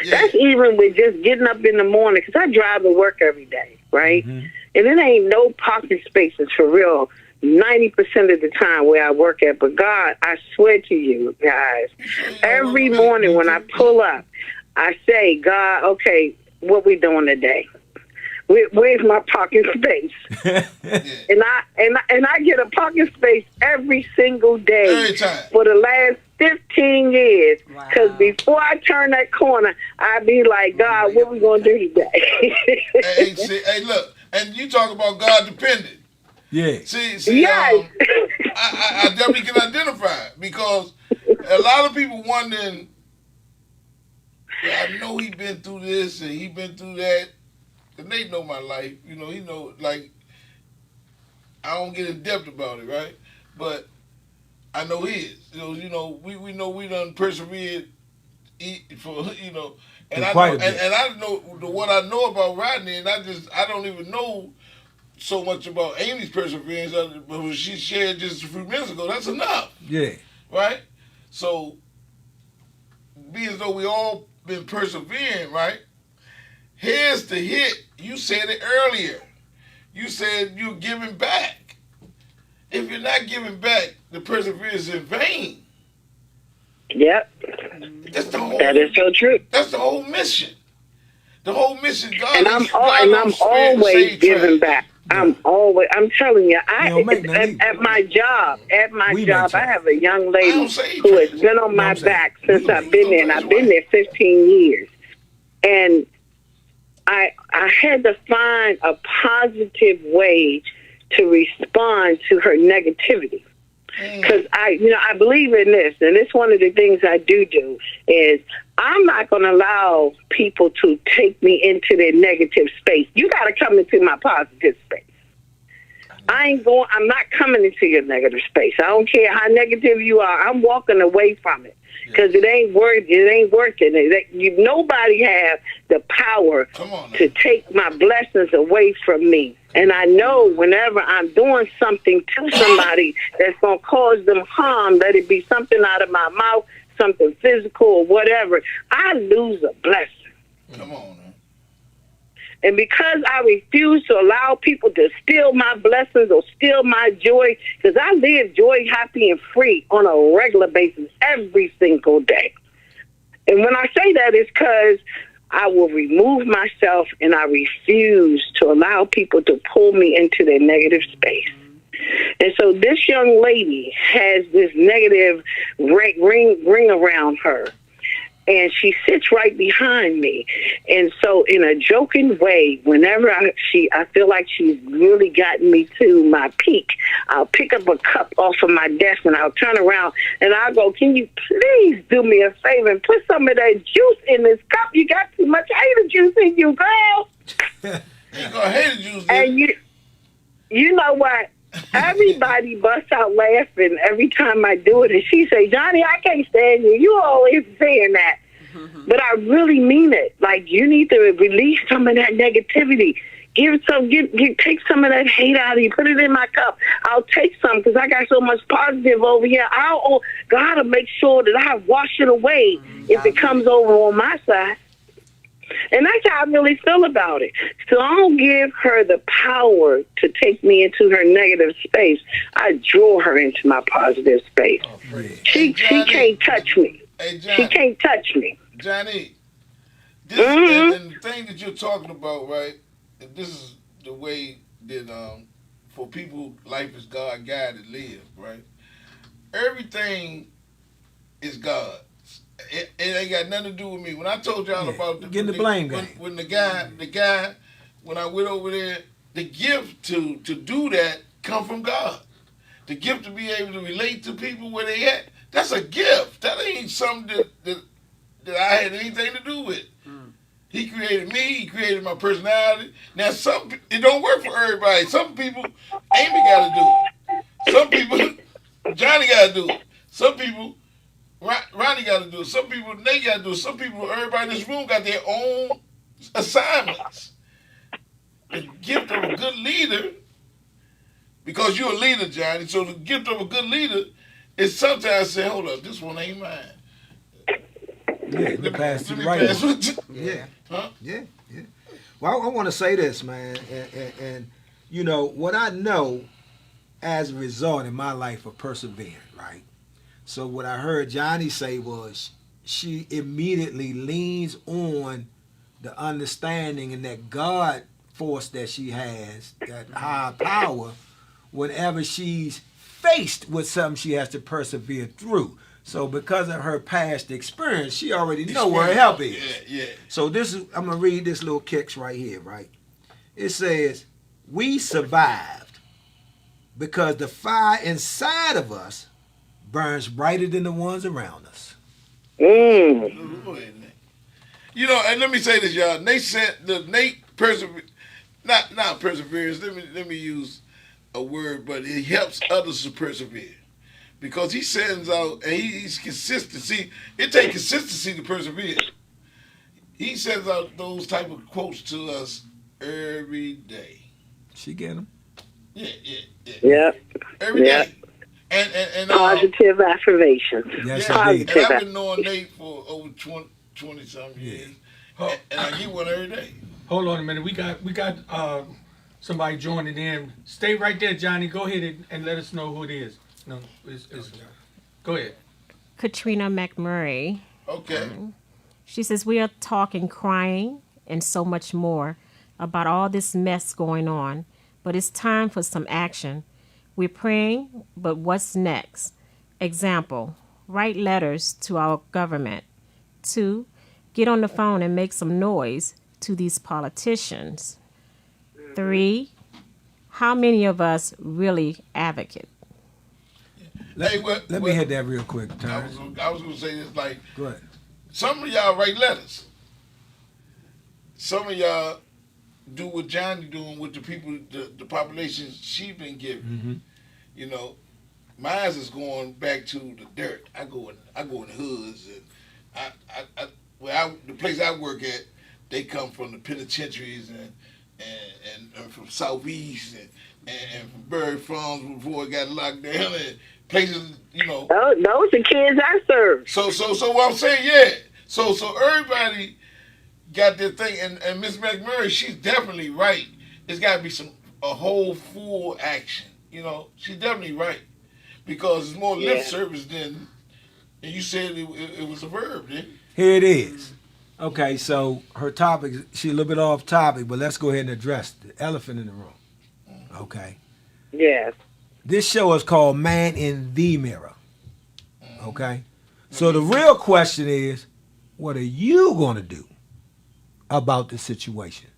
Yeah. That's even with just getting up in the morning, because I drive to work every day, right? And it ain't no parking spaces for real 90% of the time where I work at. But God, I swear to you guys, every morning when I pull up, I say, God, okay, what we doing today? Where's my parking space? And I get a parking space every single day Every time. for the last 15 years. Wow. Because before I turn that corner, I be like, God, what we gonna do today? Hey, look, and you talk about God dependent. Yeah. See, Yes. I definitely can identify it, because a lot of people wondering, I know he been through this and he been through that. And they know my life, he know, like, I don't get in depth about it, right? But I know his. We know we done persevered for And I quite know, a bit. and I know what I know about Rodney, and I don't even know so much about Amy's perseverance, but what she shared just a few minutes ago, that's enough, Yeah. right? So, be as though we all been persevering, right? Here's the hit. You said it earlier. You said you're giving back. If you're not giving back, the perseverance is in vain. Yep. That is so true. That's the whole mission. The whole mission, God. And I'm always giving back. I'm telling you, at my job, I have a young lady who has been on my back since I've been there, and I've been there 15 years. And I had to find a positive way to respond to her negativity. Because I believe in this, and it's one of the things I do is I'm not going to allow people to take me into their negative space. You got to come into my positive space. I'm not coming into your negative space. I don't care how negative you are. I'm walking away from it because it ain't working. Nobody have the power to take my blessings away from me. And I know whenever I'm doing something to somebody that's going to cause them harm, let it be something out of my mouth, something physical or whatever, I lose a blessing. Come on, man. And because I refuse to allow people to steal my blessings or steal my joy, because I live joy, happy, and free on a regular basis every single day. And when I say that, it's because I will remove myself and I refuse to allow people to pull me into their negative space. And so this young lady has this negative ring around her. And she sits right behind me. And so in a joking way, whenever I feel like she's really gotten me to my peak, I'll pick up a cup off of my desk and I'll turn around and I'll go, can you please do me a favor and put some of that juice in this cup? You got too much hater juice in you, girl. You got hater juice. And you know what? Everybody busts out laughing every time I do it, and she say, "Johnny, I can't stand you. You always saying that." But I really mean it. Like, you need to release some of that negativity. Take some of that hate out of you. Put it in my cup. I'll take some because I got so much positive over here. God will make sure that I wash it away if it comes over on my side. And that's how I really feel about it. So I don't give her the power to take me into her negative space. I draw her into my positive space. She can't touch me. Hey, Johnny, she can't touch me. Johnny, and the thing that you're talking about, right? This is the way that for people, life is God guided live, right? Everything is God. It ain't got nothing to do with me. When I told y'all about getting the blame game, when the guy, when I went over there, the gift to do that come from God. The gift to be able to relate to people where they at, that's a gift. That ain't something that I had anything to do with. He created me. He created my personality. Now, it don't work for everybody. Some people, Amy got to do it. Some people, Johnny got to do it. Some people, Rodney got to do it. Some people, they got to do it. Some people, everybody in this room got their own assignments. The gift of a good leader, because you're a leader, Johnny, so the gift of a good leader is sometimes say, hold up, this one ain't mine. Yeah, the pass to the right one. Yeah. Huh? Yeah. Well, I want to say this, man, and you know what I know as a result in my life of persevering, right? So what I heard Johnny say was she immediately leans on the understanding and that God force that she has, that higher power, whenever she's faced with something she has to persevere through. So because of her past experience, she already know where her help is. Yeah. So I'm going to read this little kicks right here, right? It says, we survived because the fire inside of us burns brighter than the ones around us. You know, and let me say this, y'all. Not perseverance. Let me use a word, but it helps others to persevere. because he sends out and he's consistent. See, it takes consistency to persevere. He sends out those type of quotes to us every day. She get them. Yeah. Yep. Every Yep. day. And Positive affirmations. Yes, yeah, indeed. and I've been knowing Nate for over 20 something years. And I get one every day. Hold on a minute. We got somebody joining in. Stay right there, Johnny. Go ahead and let us know who it is. No, go ahead. Katrina McMurray. Okay. She says, we are talking, crying, and so much more about all this mess going on, but it's time for some action. We're praying, but what's next? Example, write letters to our government. 2, get on the phone and make some noise to these politicians. 3, how many of us really advocate? Let me hit that real quick, Terrence. I was going to say this, like, Go ahead. some of y'all write letters. Some of y'all do what Johnny doing with the people, the population she been given. Mm-hmm. You know, mine is going back to the dirt. I go in the hoods, and the place I work at, they come from the penitentiaries and from Southeast and from Berry Farms before it got locked down and places, you know. Those are kids I serve. So what I'm saying, yeah. So everybody got their thing, and Miss McMurray, she's definitely right. It's got to be a whole full action. You know, she's definitely right because it's more lip service than. And you said it was a verb, didn't you? Here it is. Okay, so her topic, she's a little bit off topic, but let's go ahead and address the elephant in the room. Okay. Yes. This show is called Man in the Mirror. Okay? So the real question is, what are you going to do about the situation?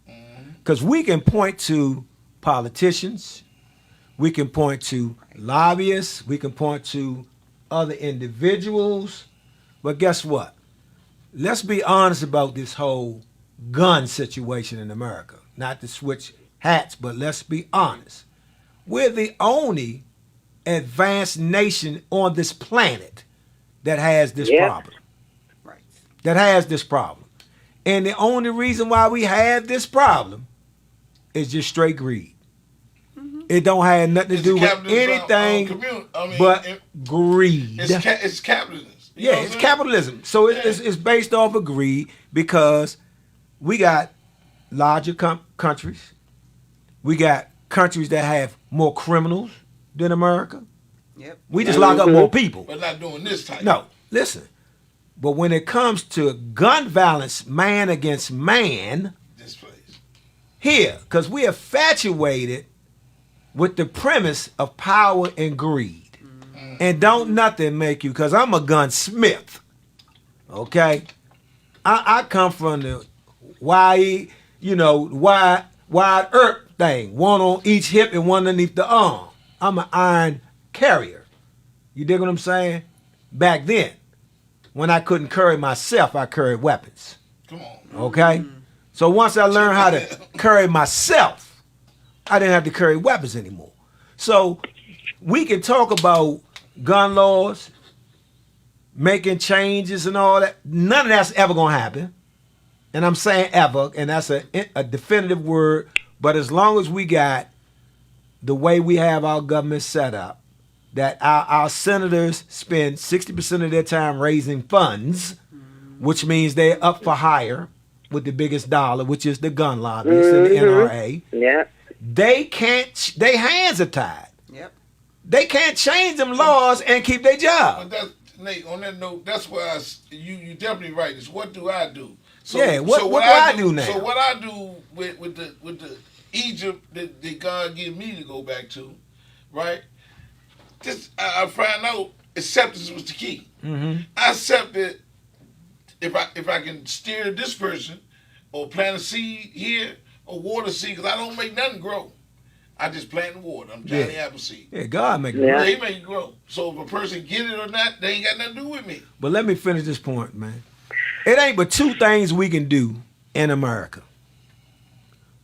Because we can point to politicians, we can point to lobbyists, we can point to other individuals, but guess what? Let's be honest about this whole gun situation in America. Not to switch hats, but let's be honest. We're the only advanced nation on this planet that has this problem. Right. That has this problem. And the only reason why we have this problem is just straight greed. It don't have nothing to do with anything but greed. It's capitalism. Yeah, it's capitalism. So it's based off of greed because we got larger countries. We got countries that have more criminals than America. Yep. We just lock up more people. But not doing this type. No, listen. But when it comes to gun violence, man against man, This place. here, because we are infatuated with the premise of power and greed. And don't nothing make you, because I'm a gunsmith. Okay? I come from the wide earth thing. One on each hip and one underneath the arm. I'm an iron carrier. You dig what I'm saying? Back then, when I couldn't carry myself, I carried weapons. Come on. Okay? So once I learned how to carry myself, I didn't have to carry weapons anymore. So we can talk about gun laws, making changes and all that. None of that's ever going to happen. And I'm saying ever, and that's a definitive word. But as long as we got the way we have our government set up, that our senators spend 60% of their time raising funds, which means they're up for hire with the biggest dollar, which is the gun lobbyists and the NRA. Yeah. They can't, their hands are tied. Yep. They can't change them laws and keep their job. But that's, Nate, on that note, that's why you definitely right. It's what do I do? So, Yeah, what do I do now? So what I do with the Egypt that God give me to go back to, right? I find out acceptance was the key. Mm-hmm. I accepted if I can steer this person or plant a seed here or water seed, because I don't make nothing grow. I just plant and water. I'm Johnny Appleseed. Yeah, God make it. Yeah, he make it grow. So if a person get it or not, they ain't got nothing to do with me. But let me finish this point, man. It ain't but two things we can do in America.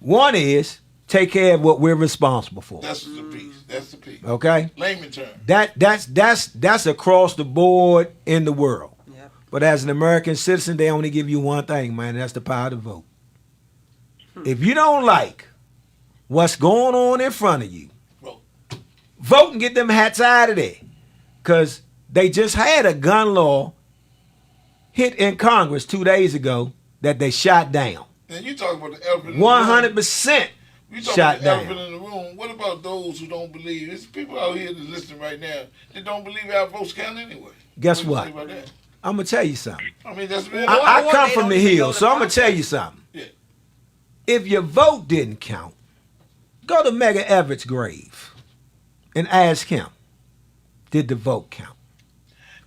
One is take care of what we're responsible for. That's the piece. That's the piece. Okay? Layman term. That's across the board in the world. Yep. But as an American citizen, they only give you one thing, man, and that's the power to vote. If you don't like what's going on in front of you, vote and get them hats out of there. Because they just had a gun law hit in Congress 2 days ago that they shot down. And you talk about the elephant in the room. 100% You talk shot about the down. elephant in the room. What about those who don't believe? There's people out here that's listening right now that don't believe our votes count anyway. Guess do you what? say about that? I'm going to tell you something. I mean, that's really I Or come they from don't the even know hill, the so I'm going to tell process. you something. Yeah. If your vote didn't count, go to Mega Everett's grave and ask him, did the vote count?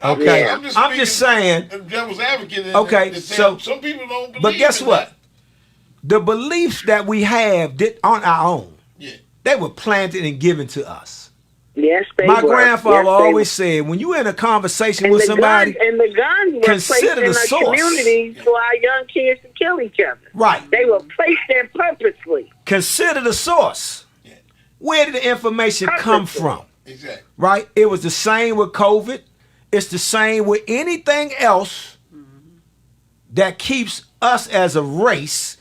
Okay, I'm I'm speaking just saying. Devil's advocate. Okay, so some people don't believe. But guess in what? that. The beliefs that we have aren't our own. Yeah. They were planted and given to us. Yes, they My were. grandfather Yes, they always were. said, when you in a conversation And with the somebody, guns, and the guns were placed consider in the our source. communities for our young kids to kill each other. right, They were placed there purposely. consider the source. Yeah. Where did the information come Purposely. from? Exactly. Right? It was the same with COVID. It's the same with anything else that keeps us as a race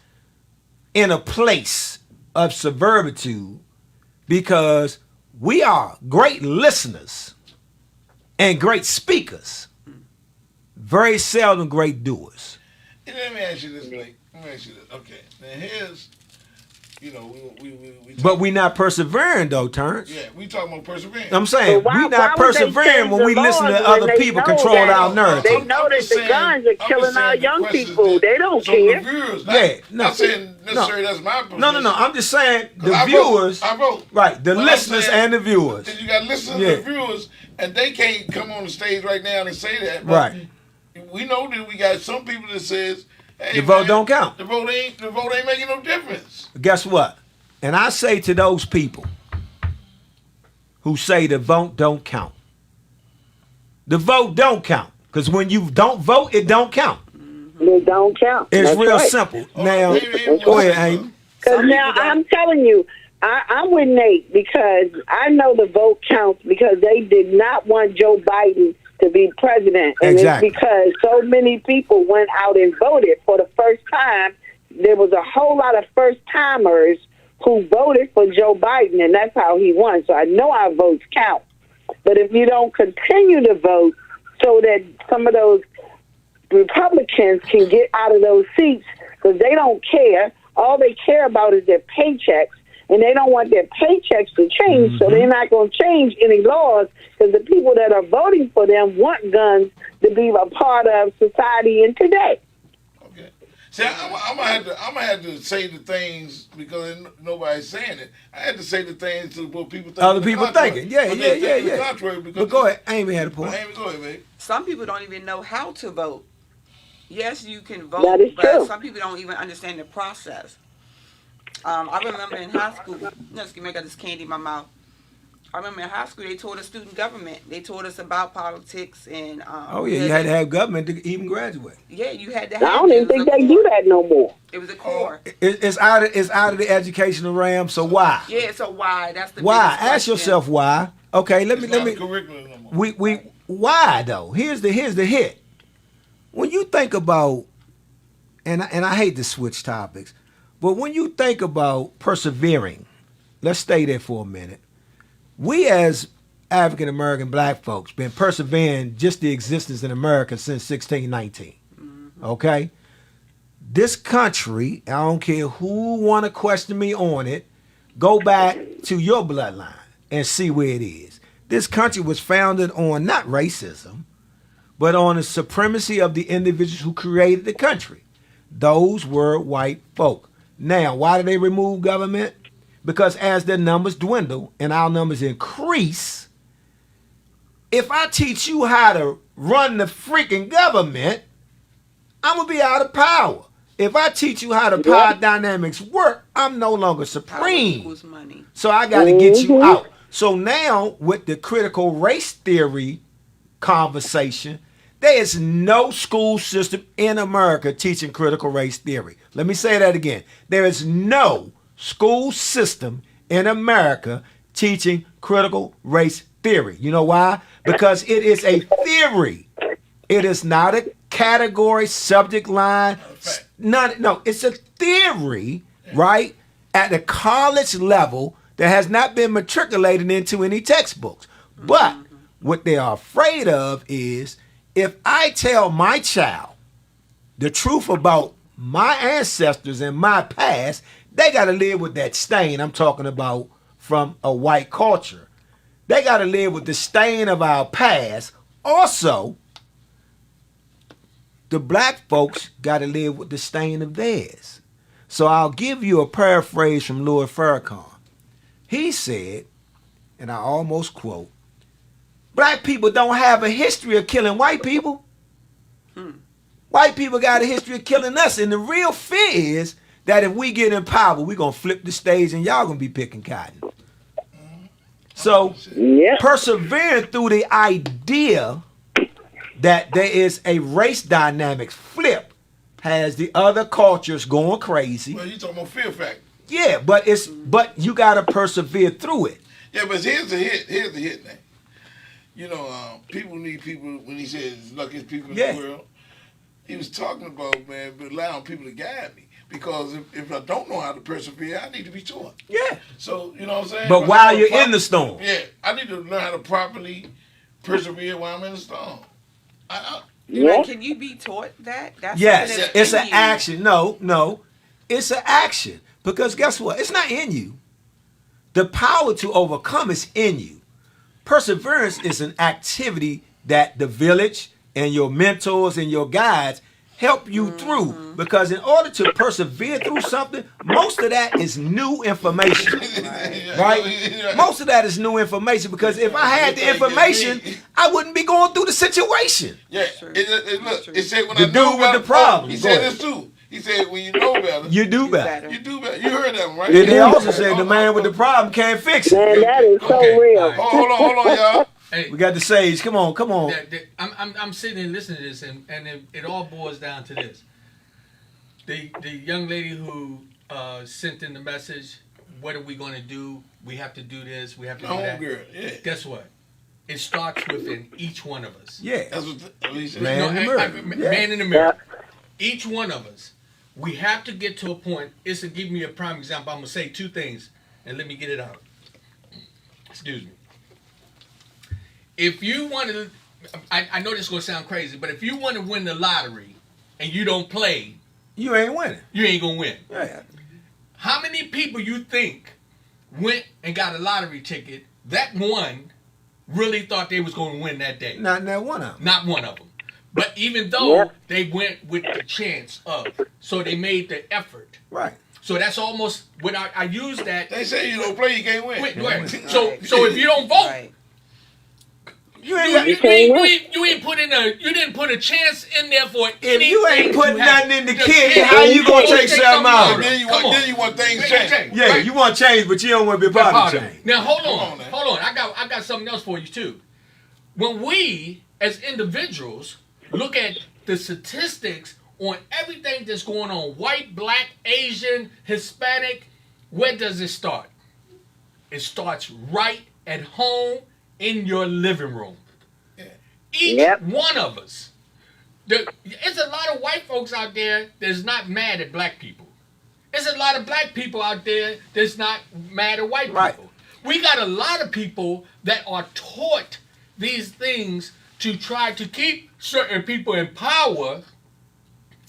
in a place of servitude, because we are great listeners and great speakers, very seldom great doers. And let me ask you this, Blake. Let me ask you this. Okay. Now here's, we But we not persevering though, Terrence. yeah, we talking about perseverance. I'm saying But why- we not why would they persevering change when the we listen laws to when other they people know control that our narrative. They know that the guns are killing our young people. They don't care. The viewers, Yeah, no. not saying necessarily that's my position. No. I'm just saying 'Cause the I viewers, vote. I vote. right? The But I'm listeners saying- and the viewers. Then you got listeners Yeah. and viewers, and they can't come on the stage right now and say that. But Right. We know that we got some people that says, "Hey, The vote man, don't count." The vote ain't making no difference." Guess what? And I say to those people who say the vote don't count, the vote don't count. Because when you don't vote, it don't count. They don't count. It's That's real right. simple. Oh, Now, Amy, go ahead, Amy. Because Some now people don't. I'm telling you, I'm with Nate because I know the vote counts because they did not want Joe Biden to be president. And Exactly. it's because so many people went out and voted for the first time. There was a whole lot of first-timers who voted for Joe Biden, and that's how he won. So I know our votes count. But if you don't continue to vote so that some of those Republicans can get out of those seats, because they don't care. All they care about is their paychecks, and they don't want their paychecks to change, so they're not going to change any laws, because the people that are voting for them want guns to be a part of society in today. Okay. See, I'm gonna have to say the things because nobody's saying it. I had to say the things to what people think. Other people thinking. Yeah. The contrary, because But go ahead. Amy had a point. Amy, go ahead, babe. Some people don't even know how to vote. Yes, you can vote, That is but true. some people don't even understand the process. I remember in high school, excuse me, I got this candy in my mouth. I remember in high school they taught us student government. They taught us about politics and. Oh, yeah. You had to have government to even graduate. Yeah, you had to I have. don't even think they do that no more. It was a core. It's out of the educational realm. So why? Yeah, so why? That's the Why? biggest Ask question. yourself why. Okay, let It's me. not the curriculum no more. We why though? Here's the hit. When you think about, and I hate to switch topics, but when you think about persevering, let's stay there for a minute. We as African American black folks been persevering just the existence in America since 1619. Okay? This country, I don't care who want to question me on it, go back to your bloodline and see where it is. This country was founded on not racism, but on the supremacy of the individuals who created the country. Those were white folk. Now, why did they remove government? Because as their numbers dwindle and our numbers increase, if I teach you how to run the freaking government, I'm going to be out of power. If I teach you how the power dynamics work, I'm no longer Power supreme. equals money. So I got to get you out. So now with the critical race theory conversation, there is no school system in America teaching critical race theory. Let me say that again. There is no school system in America teaching critical race theory. You know why? Because it is a theory. It is not a category, subject line. No, it's a theory, right? At the college level that has not been matriculated into any textbooks. But what they are afraid of is if I tell my child the truth about my ancestors and my past, they got to live with that stain I'm talking about from a white culture. They got to live with the stain of our past. Also, the black folks got to live with the stain of theirs. So I'll give you a paraphrase from Louis Farrakhan. He said, and I almost quote, black people don't have a history of killing white people. White people got a history of killing us. And the real fear is that if we get in power, we're going to flip the stage and y'all going to be picking cotton. So persevering through the idea that there is a race dynamics flip has the other cultures going crazy. Well, you talking about fear factor. Yeah, but you gotta persevere through it. Yeah, but here's the hit now. You know, people need people. When he says luckiest people in the world, he was talking about, man, allowing people to guide me. Because if I don't know how to persevere, I need to be taught. Yeah. So, you know what I'm saying? But while you're in the storm. Yeah, I need to learn how to properly persevere while I'm in the storm. Can you be taught that? Yes, it's an action. No, it's an action. Because guess what? It's not in you. The power to overcome is in you. Perseverance is an activity that the village and your mentors and your guides help you through. Because in order to persevere through something, most of that is new information. Right? Most of that is new information because if I had the information, I wouldn't be going through the situation. Yeah. It said when the I know dude with the problem. He said this too. He said when you know better, you do better. You do better. You heard that one, right? And they also said the man with the problem can't fix it. Man, that is so real. Hold on, y'all. Hey, we got the sage. Come on. I'm sitting and listening to this, and it all boils down to this. The young lady who sent in the message, what are we going to do? We have to do this. We have to do that. Girl, yeah. Guess what? It starts within each one of us. Yeah. That's what Alicia Man in the mirror. Man in the mirror. Each one of us. We have to get to a point. It's to give me a prime example. I'm going to say two things, and let me get it out. Excuse me. If you want to, I know this is going to sound crazy, but if you want to win the lottery and you don't play, you ain't winning. You ain't going to win. Yeah. How many people you think went and got a lottery ticket that one really thought they was going to win that day? Not one of them. Not one of them. But even though they went with the chance of, so they made the effort. Right. So that's almost when I use that. They say you don't play, you can't win. Right. So if you don't vote, you didn't put a chance in there for anything. If you ain't putting nothing in the kid, how you gonna take something out? Then you want things changed. Yeah, right? You want change, but you don't want to be part of change. Now hold on. I got something else for you too. When we as individuals look at the statistics on everything that's going on, white, black, Asian, Hispanic, where does it start? It starts right at home in your living room. Each one of us. There's a lot of white folks out there that's not mad at black people. There's a lot of black people out there that's not mad at white people. We got a lot of people that are taught these things to try to keep certain people in power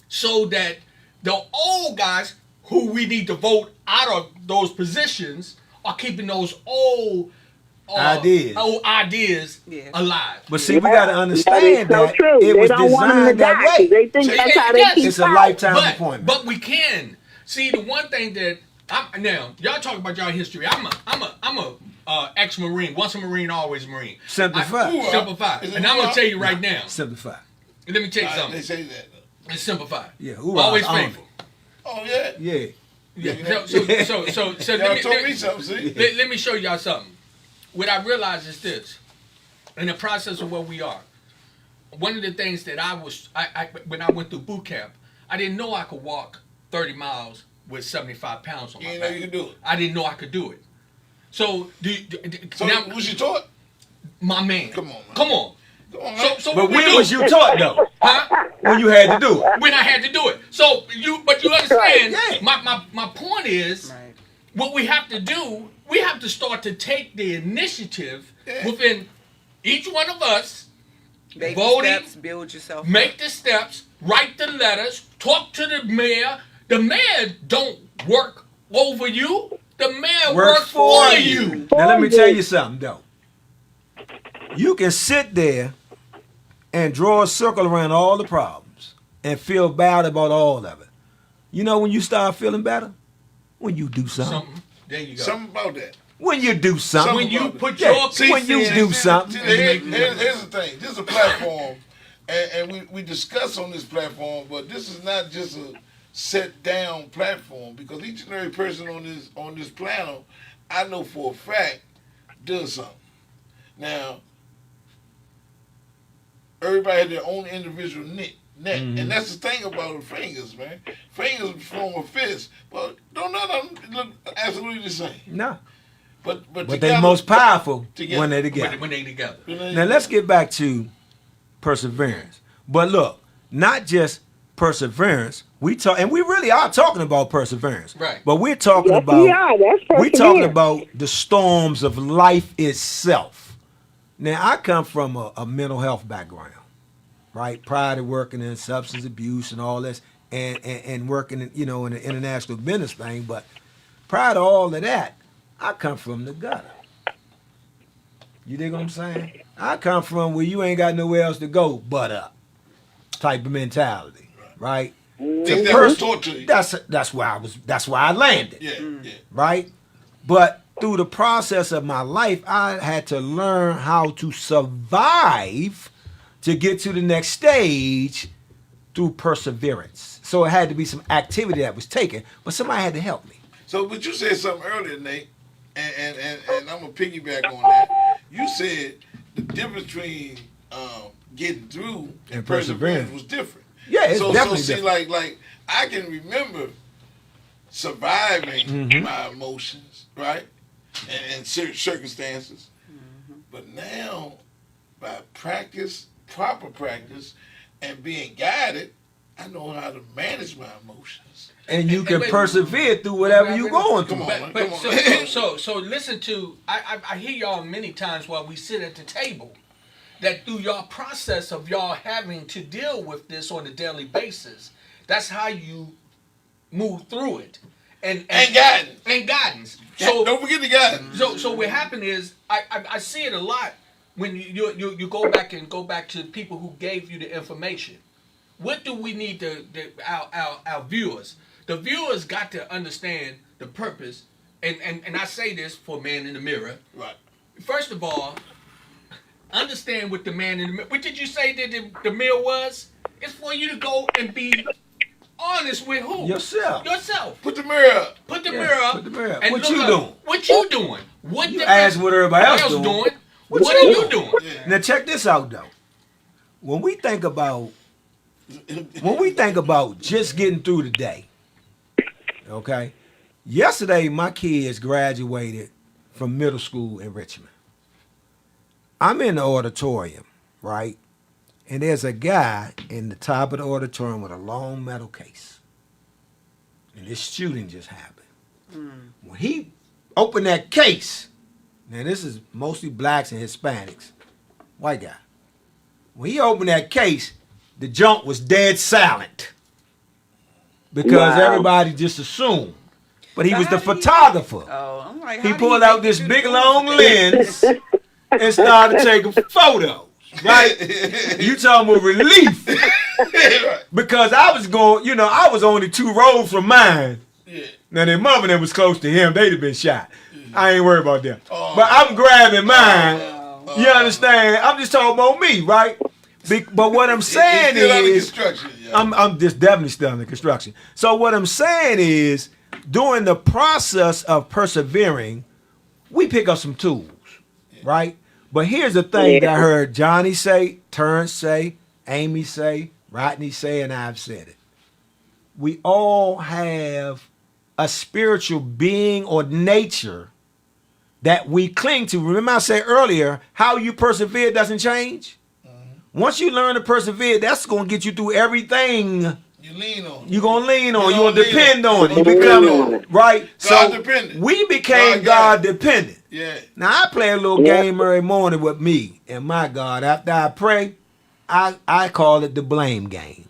so that the old guys who we need to vote out of those positions are keeping those old ideas alive. But see, we got to understand that it was designed that way. They think that's how they keep It's a lifetime appointment. But we can see the one thing that now y'all talk about y'all history. I'm a ex-Marine. Once a Marine, always a Marine. Simplify. And I'm gonna tell you right now. Simplify. Let me tell you something. They say that. It's simplify. Yeah. Always faithful. Oh yeah. Yeah. Yeah. So let me show y'all something. What I realize is this: in the process of where we are, one of the things that I when I went through boot camp, I didn't know I could walk 30 miles with 75 pounds on You my didn't know back. you could do it. I didn't know I could do it. So, So now, was you taught? my man. Come on, man. Come on. Come on, man. So But what we when do? was you taught though? Huh? When you had to do it? When I had to do it. So but you understand? Yeah. My point is, Right. what we have to do, we have to start to take the initiative Yeah. within each one of us. Baby Voting, steps, build yourself. Make the steps, write the letters, talk to the mayor. The mayor don't work over you. The mayor works for you. Now let me tell you something though. You can sit there and draw a circle around all the problems and feel bad about all of it. You know when you start feeling better? When you do something. Something. There you go. Something about that. When you do something. When you put Yeah, your when you see, do something. Here's the thing. This is a platform, and we discuss on this platform, but this is not just a set down platform because each and every person on this panel, I know for a fact, does something. Now, everybody had their own individual neck. And that's the thing about the fingers, man. Fingers form a fist, but don't none of them look absolutely the same. No. But But together, they're most powerful together. when they're together. when they together. Now let's get back to perseverance. But look, not just perseverance. We talk, and we really are talking about perseverance. Right. But we're talking Yes, about we are. That's we're talking perseverance. about the storms of life itself. Now I come from a mental health background, right? Prior to working in substance abuse and all this, and working in, in the international business thing. But prior to all of that, I come from the gutter. You dig what I'm saying? I come from where you ain't got nowhere else to go but up type of mentality, right? Things that was taught to you. That's where I landed, Yeah, yeah. right? But through the process of my life, I had to learn how to survive to get to the next stage through perseverance. So it had to be some activity that was taken, but somebody had to help me. So, but you said something earlier, Nate, and I'm gonna piggyback on that. You said the difference between getting through and perseverance was different. Yeah, it's so definitely see, different. like I can remember surviving Mm-hmm. my emotions, right, and circumstances, but now by proper practice, and being guided, I know how to manage my emotions. And you can wait, persevere through whatever you're going through. Come on. But so listen to I hear y'all many times while we sit at the table that through y'all process of y'all having to deal with this on a daily basis, that's how you move through it. And guidance. And guidance. So Don't forget the guidance. so what happened is I see it a lot when you go back to the people who gave you the information. What do we need our viewers? The viewers got to understand the purpose, and I say this for Man in the Mirror. Right. First of all, understand what the Man in the Mirror. What did you say that the mirror was? It's for you to go and be honest with who? Yourself. Yourself. Put the mirror up. Put the mirror up. Put the mirror up. And What look you up. doing? What you doing? What You the ask what everybody else doing. What, What are you you doing? doing? Yeah. Now check this out though. When we think about just getting through the day, okay? Yesterday my kids graduated from middle school in Richmond. I'm in the auditorium, right? And there's a guy in the top of the auditorium with a long metal case. And this shooting just happened. When he opened that case, now this is mostly blacks and Hispanics, white guy. When he opened that case, the junk was dead silent. Because Wow. everybody just assumed. But he So was the how did he- photographer. Oh, I'm like, He how did pulled make out it this through big the long door? lens and started taking photos. Right? You talking about relief. Right. Because I was going, I was only 2 rows from mine. Yeah. Now their mother that was close to him, they'd have been shot. I ain't worried about them. Oh. But I'm grabbing mine. Oh. You understand? I'm just talking about me, right? But what I'm saying It's still under is, construction. Yeah. I'm just definitely still under construction. So what I'm saying is, during the process of persevering, we pick up some tools, right? But here's the thing that I heard Johnny say, Terrence say, Amy say, Rodney say, and I've said it. We all have a spiritual being or nature that we cling to. Remember I said earlier, how you persevere doesn't change. Once you learn to persevere, that's going to get you through everything. You lean on. You're going to lean on. You You're going to lean depend on. on it. You You become, lean on it. right? God So dependent. we became God God guided. dependent. Yeah. Now I play a little game every morning with me and my God. After I pray, I call it the blame game.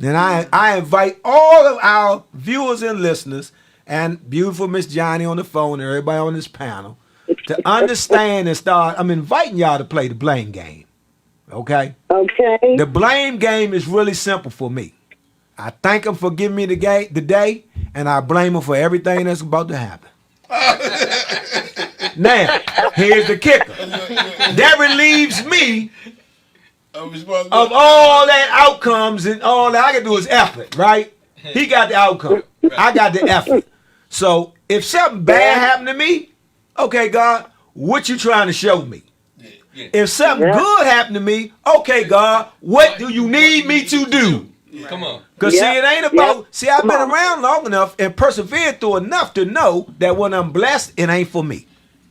And I invite all of our viewers and listeners and beautiful Miss Johnny on the phone and everybody on this panel to understand and start. I'm inviting y'all to play the blame game. Okay? Okay. The blame game is really simple for me. I thank him for giving me the day, and I blame him for everything that's about to happen. Now, here's the kicker. That relieves me of all that outcomes, and all that I can do is effort, right? He got the outcome. I got the effort. So if something bad happened to me, okay, God, what you trying to show me? If something good happened to me, okay, God, what do you need me to do? Come on. Because see, it ain't about, see, I've been around long enough and persevered through enough to know that when I'm blessed, it ain't for me.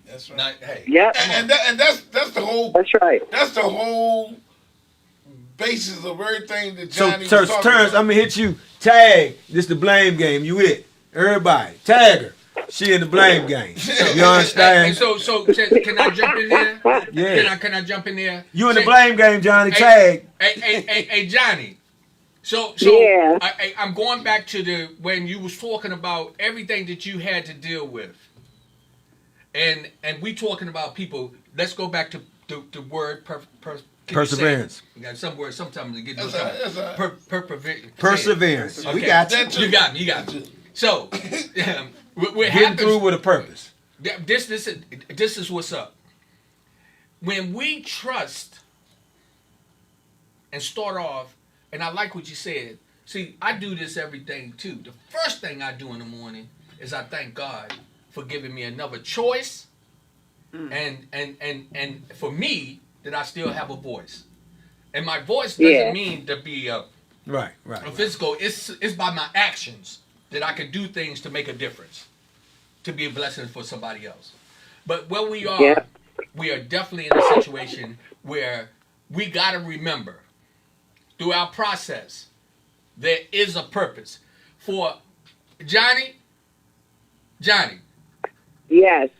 That's right. Not, hey. Yep. And that's the whole. That's right. That's the whole basis of everything that So, Johnny was Terrence, talking I'm about. going to hit you. Tag, this the blame game. You it. Everybody, tag her. She in the blame game. You understand? And so can I jump in there? Yeah. Can I jump in there? You in the blame game, Johnny. Tag. Hey, Johnny. So Yeah. I'm going back to when you was talking about everything that you had to deal with, and we talking about people. Let's go back to the word Perseverance. You got some words. Sometimes it gets That's all right. Perseverance. Okay. We got you. That too. You got me. So what Getting happens? through with a purpose. This is what's up. When we trust and start off, and I like what you said. See, I do this everything too. The first thing I do in the morning is I thank God for giving me another choice, and for me that I still have a voice. And my voice doesn't mean to be Right. a physical. It's by my actions that I can do things to make a difference, to be a blessing for somebody else. But where we are, we are definitely in a situation where we got to remember through our process, there is a purpose. For Johnny, Yes.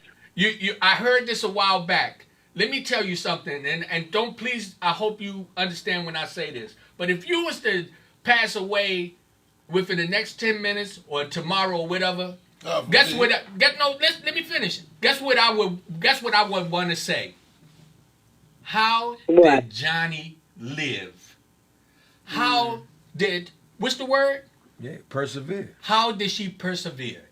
I heard this a while back. Let me tell you something, and don't please, I hope you understand when I say this. But if you was to pass away within the next 10 minutes or tomorrow or whatever, guess what? Let me finish. Guess what I would want to say. How did Johnny live? How did, what's the word? Yeah, persevere. How did she persevere?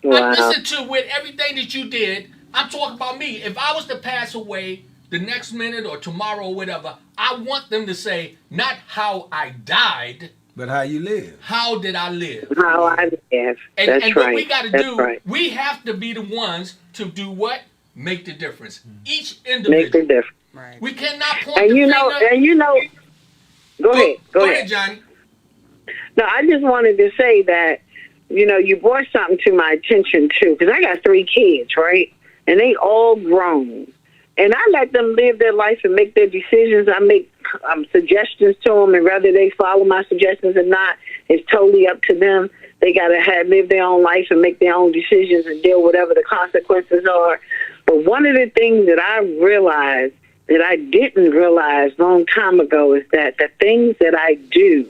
Wow. I listened to with everything that you did. I'm talking about me. If I was to pass away the next minute or tomorrow or whatever, I want them to say, not how I died, But how you live. how did I live? How I live. And That's what right. we got to That's do, right. we have to be the ones to do what? Make the difference. Each Make individual. the difference. Right. We cannot point And the you know, finger. go ahead. Go ahead. Johnny. No, I just wanted to say that, you brought something to my attention too, because I got 3 kids, right? And they all grown. And I let them live their life and make their decisions. I make suggestions to them, and whether they follow my suggestions or not, it's totally up to them. They got to live their own life and make their own decisions and deal with whatever the consequences are. But one of the things that I realized that I didn't realize a long time ago is that the things that I do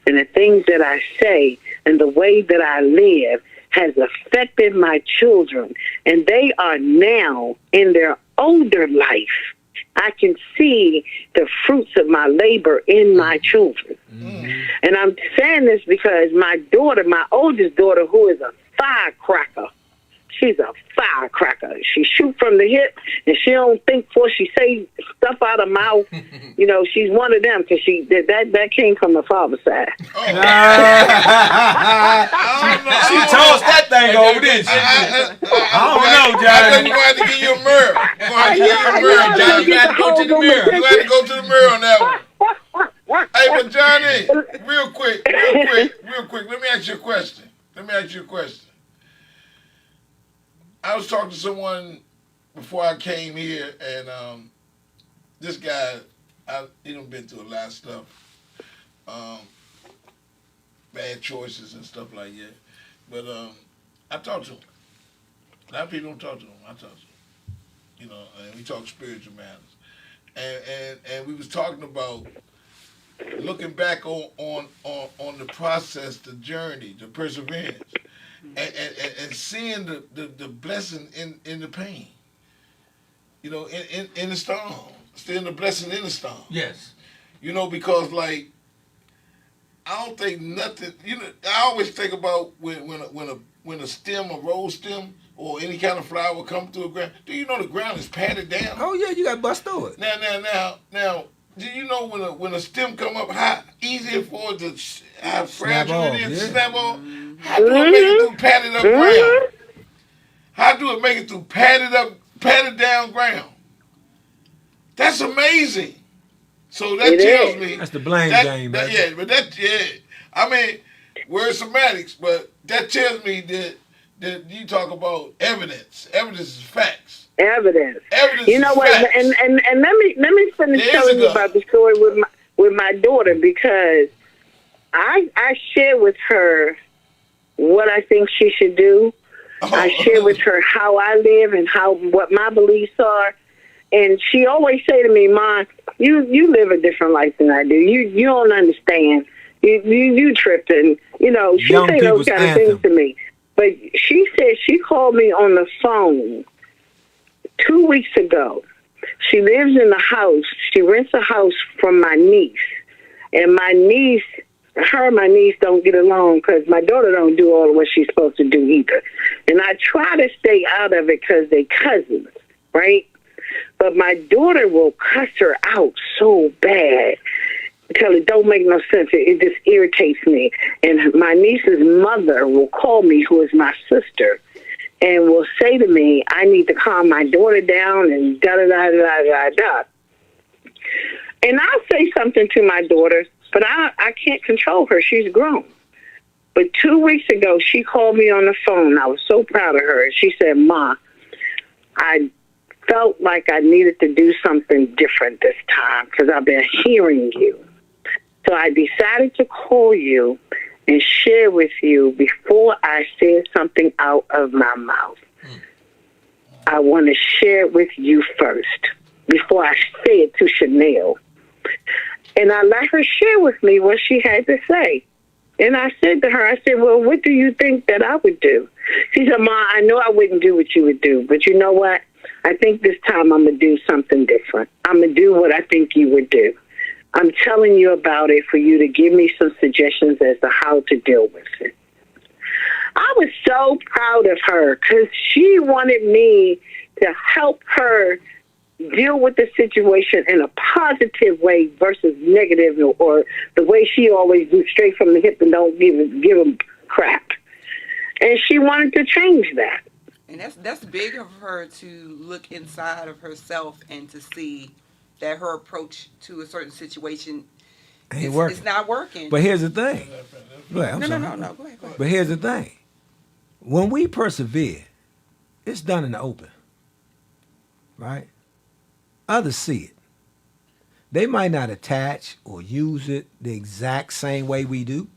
and the things that I say and the way that I live has affected my children. And they are now in their older life. I can see the fruits of my labor in my children. And I'm saying this because my daughter, my oldest daughter, who is a firecracker, she's a firecracker. She shoot from the hip, and she don't think before she say stuff out of mouth. She's one of them because that came from her father's side. She tossed that thing over, didn't she? I don't know, Johnny. We're going to have to give you a mirror. We're going to have to give you a mirror, Johnny, you got to go to the mirror. You got to go to the mirror on that one. Hey, but Johnny, real quick. Let me ask you a question. Let me ask you a question. I was talking to someone before I came here, and this guy, he done been through a lot of stuff, bad choices and stuff like that. But I talked to him. A lot of people don't talk to him. I talked to him. You know, and we talk spiritual matters, and we was talking about looking back on the process, the journey, the perseverance, and seeing the blessing in the pain. You know, in the storm, seeing the blessing in the storm. Yes. You know, because like I don't think nothing. You know, I always think about when a stem, a rose stem, or any kind of flower come through a ground. Do you know the ground is patted down? Oh yeah, you got to bust through it. Now. Do you know when a stem come up, how easy for it to how fragile it is to snap off? How do it make it through padded up ground? How do it make it through padded down ground? That's amazing. So that tells me that's the blame game, man. Yeah, but I mean, we're semantics, but that tells me that you talk about evidence. Evidence is facts. Evidence. You know what? Facts. And let me finish telling you about the story with my daughter, because I share with her what I think she should do. I share with her how I live and what my beliefs are. And she always say to me, "Mom, you live a different life than I do. You don't understand. You tripping." You know, she say those kind of things to me. But she said she called me on the phone 2 weeks ago. She lives in a house. She rents a house from my niece. And my niece, her and my niece don't get along because my daughter don't do all of what she's supposed to do either. And I try to stay out of it because they cousins, right? But my daughter will cuss her out so bad until it don't make no sense. It just irritates me. And my niece's mother will call me, who is my sister, and will say to me, "I need to calm my daughter down," and da-da-da-da-da-da. And I'll say something to my daughter, but I can't control her. She's grown. But 2 weeks ago, she called me on the phone. I was so proud of her. She said, "Ma, I felt like I needed to do something different this time because I've been hearing you. So I decided to call you and share with you before I said something out of my mouth. I want to share it with you first before I say it to Chanel." And I let her share with me what she had to say. And I said to her, I said, "Well, what do you think that I would do?" She said, "Ma, I know I wouldn't do what you would do, but you know what? I think this time I'm going to do something different. I'm going to do what I think you would do. I'm telling you about it for you to give me some suggestions as to how to deal with it." I was so proud of her because she wanted me to help her deal with the situation in a positive way versus negative, or the way she always do, straight from the hip and don't give them crap. And she wanted to change that. And that's big of her to look inside of herself and to see that her approach to a certain situation ain't working. It's not working. But here's the thing. Go ahead, No. Go ahead. But here's the thing. When we persevere, it's done in the open. Right? Others see it. They might not attach or use it the exact same way we do,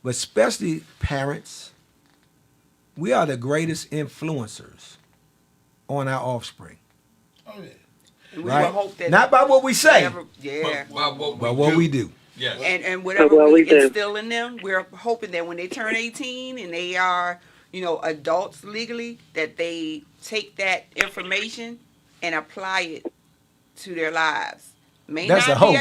but especially parents, we are the greatest influencers on our offspring. Oh yeah. And we Right? will hope that not by what we say, But what we do. Yes. and whatever we instill in them, we're hoping that when they turn 18 and they are, adults legally, that they take that information and apply it to their lives. That's a hope.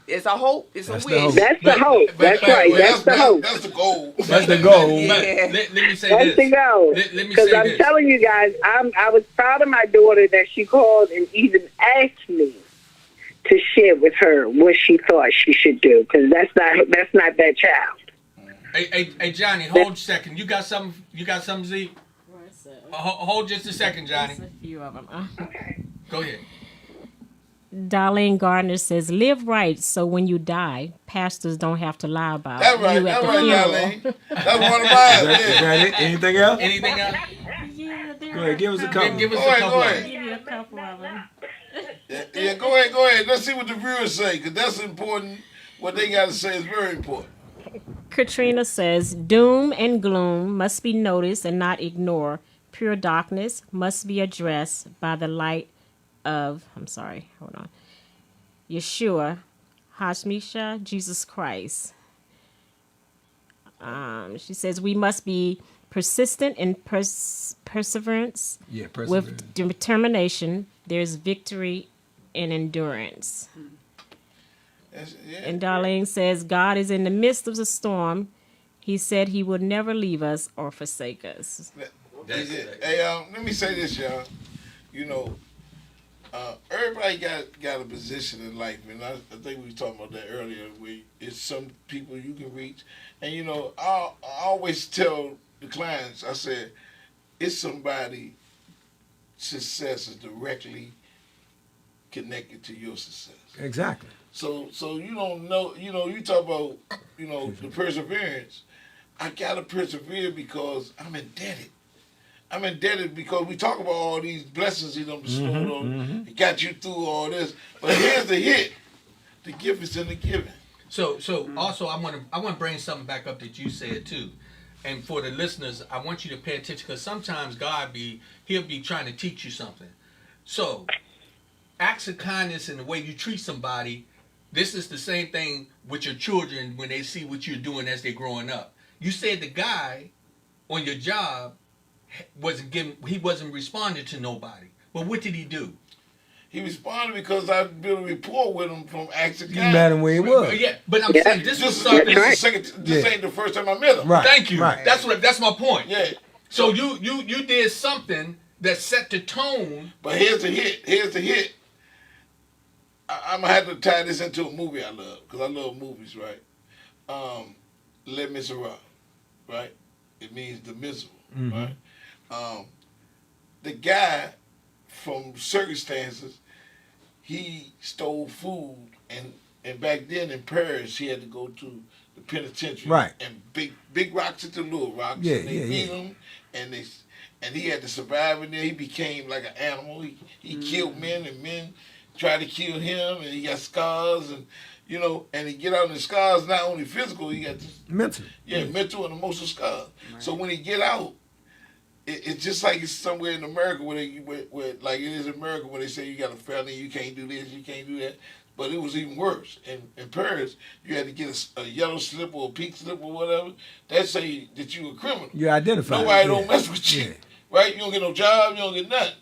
It's a hope. It's That's a the wish. hope. That's the hope. That's right. That's the hope. That's the goal. That's the goal. Yeah. Let me say That's this. the goal. Let me Because say I'm this. telling you guys, I was proud of my daughter that she called and even asked me to share with her what she thought she should do. Because that's not that child. Hey, Johnny, hold a second. You got something, Z? Hold just a second, Johnny. There's a few of them. Go ahead. Darlene Gardner says, "Live right, so when you die, pastors don't have to lie about That's right. you at That's the right, funeral." Darlene. That's one of mine. Is Yeah. that it? Anything else? Anything else? Yeah, Go ahead, give us a couple. Give us Go a ahead, couple. go of ahead. them. Give you a couple of them. Yeah, go ahead. Let's see what the viewers say, because that's important. What they got to say is very important. Katrina says, "Doom and gloom must be noticed and not ignored. Pure darkness must be addressed by the light of," I'm sorry, hold on, "Yeshua, Hashmisha, Jesus Christ." She says, "We must be persistent in perseverance. Yeah, With determination, there's victory in endurance." Yeah. And Darlene says, "God is in the midst of the storm. He said he would never leave us or forsake us." That's Yeah. it. Hey, let me say this, y'all. You know, everybody got a position in life, and I think we were talking about that earlier. It's some people you can reach, and you know, I always tell the clients, I said, it's somebody success is directly connected to your success. Exactly. So you don't know, you talk about, the perseverance. I gotta persevere because I'm indebted. I'm indebted because we talk about all these blessings he done bestowed on. He got you through all this. But here's the hit. The gift is in the giving. So also I want to bring something back up that you said too, and for the listeners, I want you to pay attention because sometimes he'll be trying to teach you something. So acts of kindness and the way you treat somebody, this is the same thing with your children when they see what you're doing as they're growing up. You said the guy on your job he wasn't responding to nobody. But what did he do? He responded because I built a rapport with him from acts of You kindness. met him where he was. Yeah, but I'm saying this was something. This ain't the first time I met him. Right. Thank you. Right. That's my point. Yeah. So you did something that set the tone. But here's the hit. I'm gonna have to tie this into a movie I love because I love movies, right? Les Miserables, right? It means the miserable, right? The guy, from circumstances, he stole food, and back then in Paris, he had to go to the penitentiary, Right? And big rocks into little rocks, Yeah, and they yeah, beat yeah. him, and he had to survive in there. He became like an animal. He killed men, and men tried to kill him, and he got scars, and and he get out in the scars, not only physical, he got Mental. mental and emotional scars. Right. So when he get out, it's just like it's somewhere in America where like it is in America where they say you got a felony, you can't do this, you can't do that. But it was even worse. In Paris, you had to get a yellow slip or a pink slip or whatever. That say that you a criminal. You identify. Nobody don't mess with you. Yeah. Right? You don't get no job, you don't get nothing.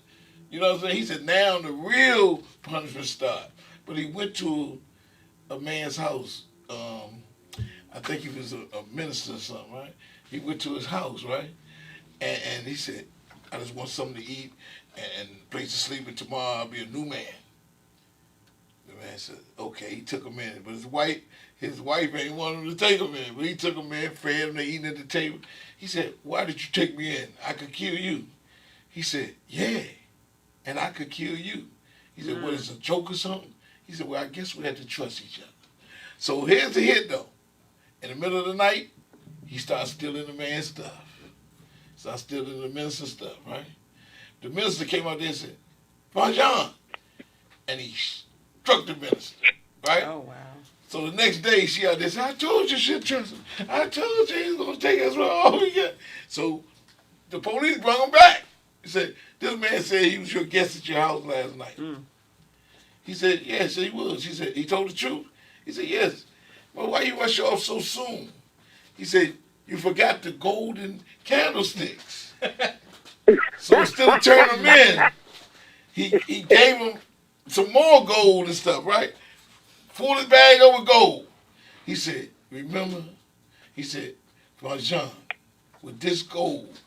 You know what I'm saying? He said now the real punishment start. But he went to a man's house. I think he was a minister or something, right? He went to his house, right? And he said, I just want something to eat and a place to sleep, and tomorrow I'll be a new man. The man said, okay. He took him in. But his wife ain't want him to take him in. But he took him in, fed him, they eating at the table. He said, why did you take me in? I could kill you. He said, yeah, and I could kill you. He said, what, is it a joke or something? He said, well, I guess we had to trust each other. So here's the hit, though. In the middle of the night, he starts stealing the man's stuff. Starts stealing the minister's stuff, right? The minister came out there and said, Valjean. And he struck the minister, right? Oh, wow. So the next day, she out there said, I told you she'd trust him. I told you he's going to take us for all we got. So the police brought him back. He said, this man said he was your guest at your house last night. He said, yes, he was. He said, he told the truth. He said, yes. Well, why you rush off so soon? He said, you forgot the golden candlesticks. So instead of turning them in, he gave him some more gold and stuff, right? Full his bag over gold. He said, remember? He said, Valjean, with this gold,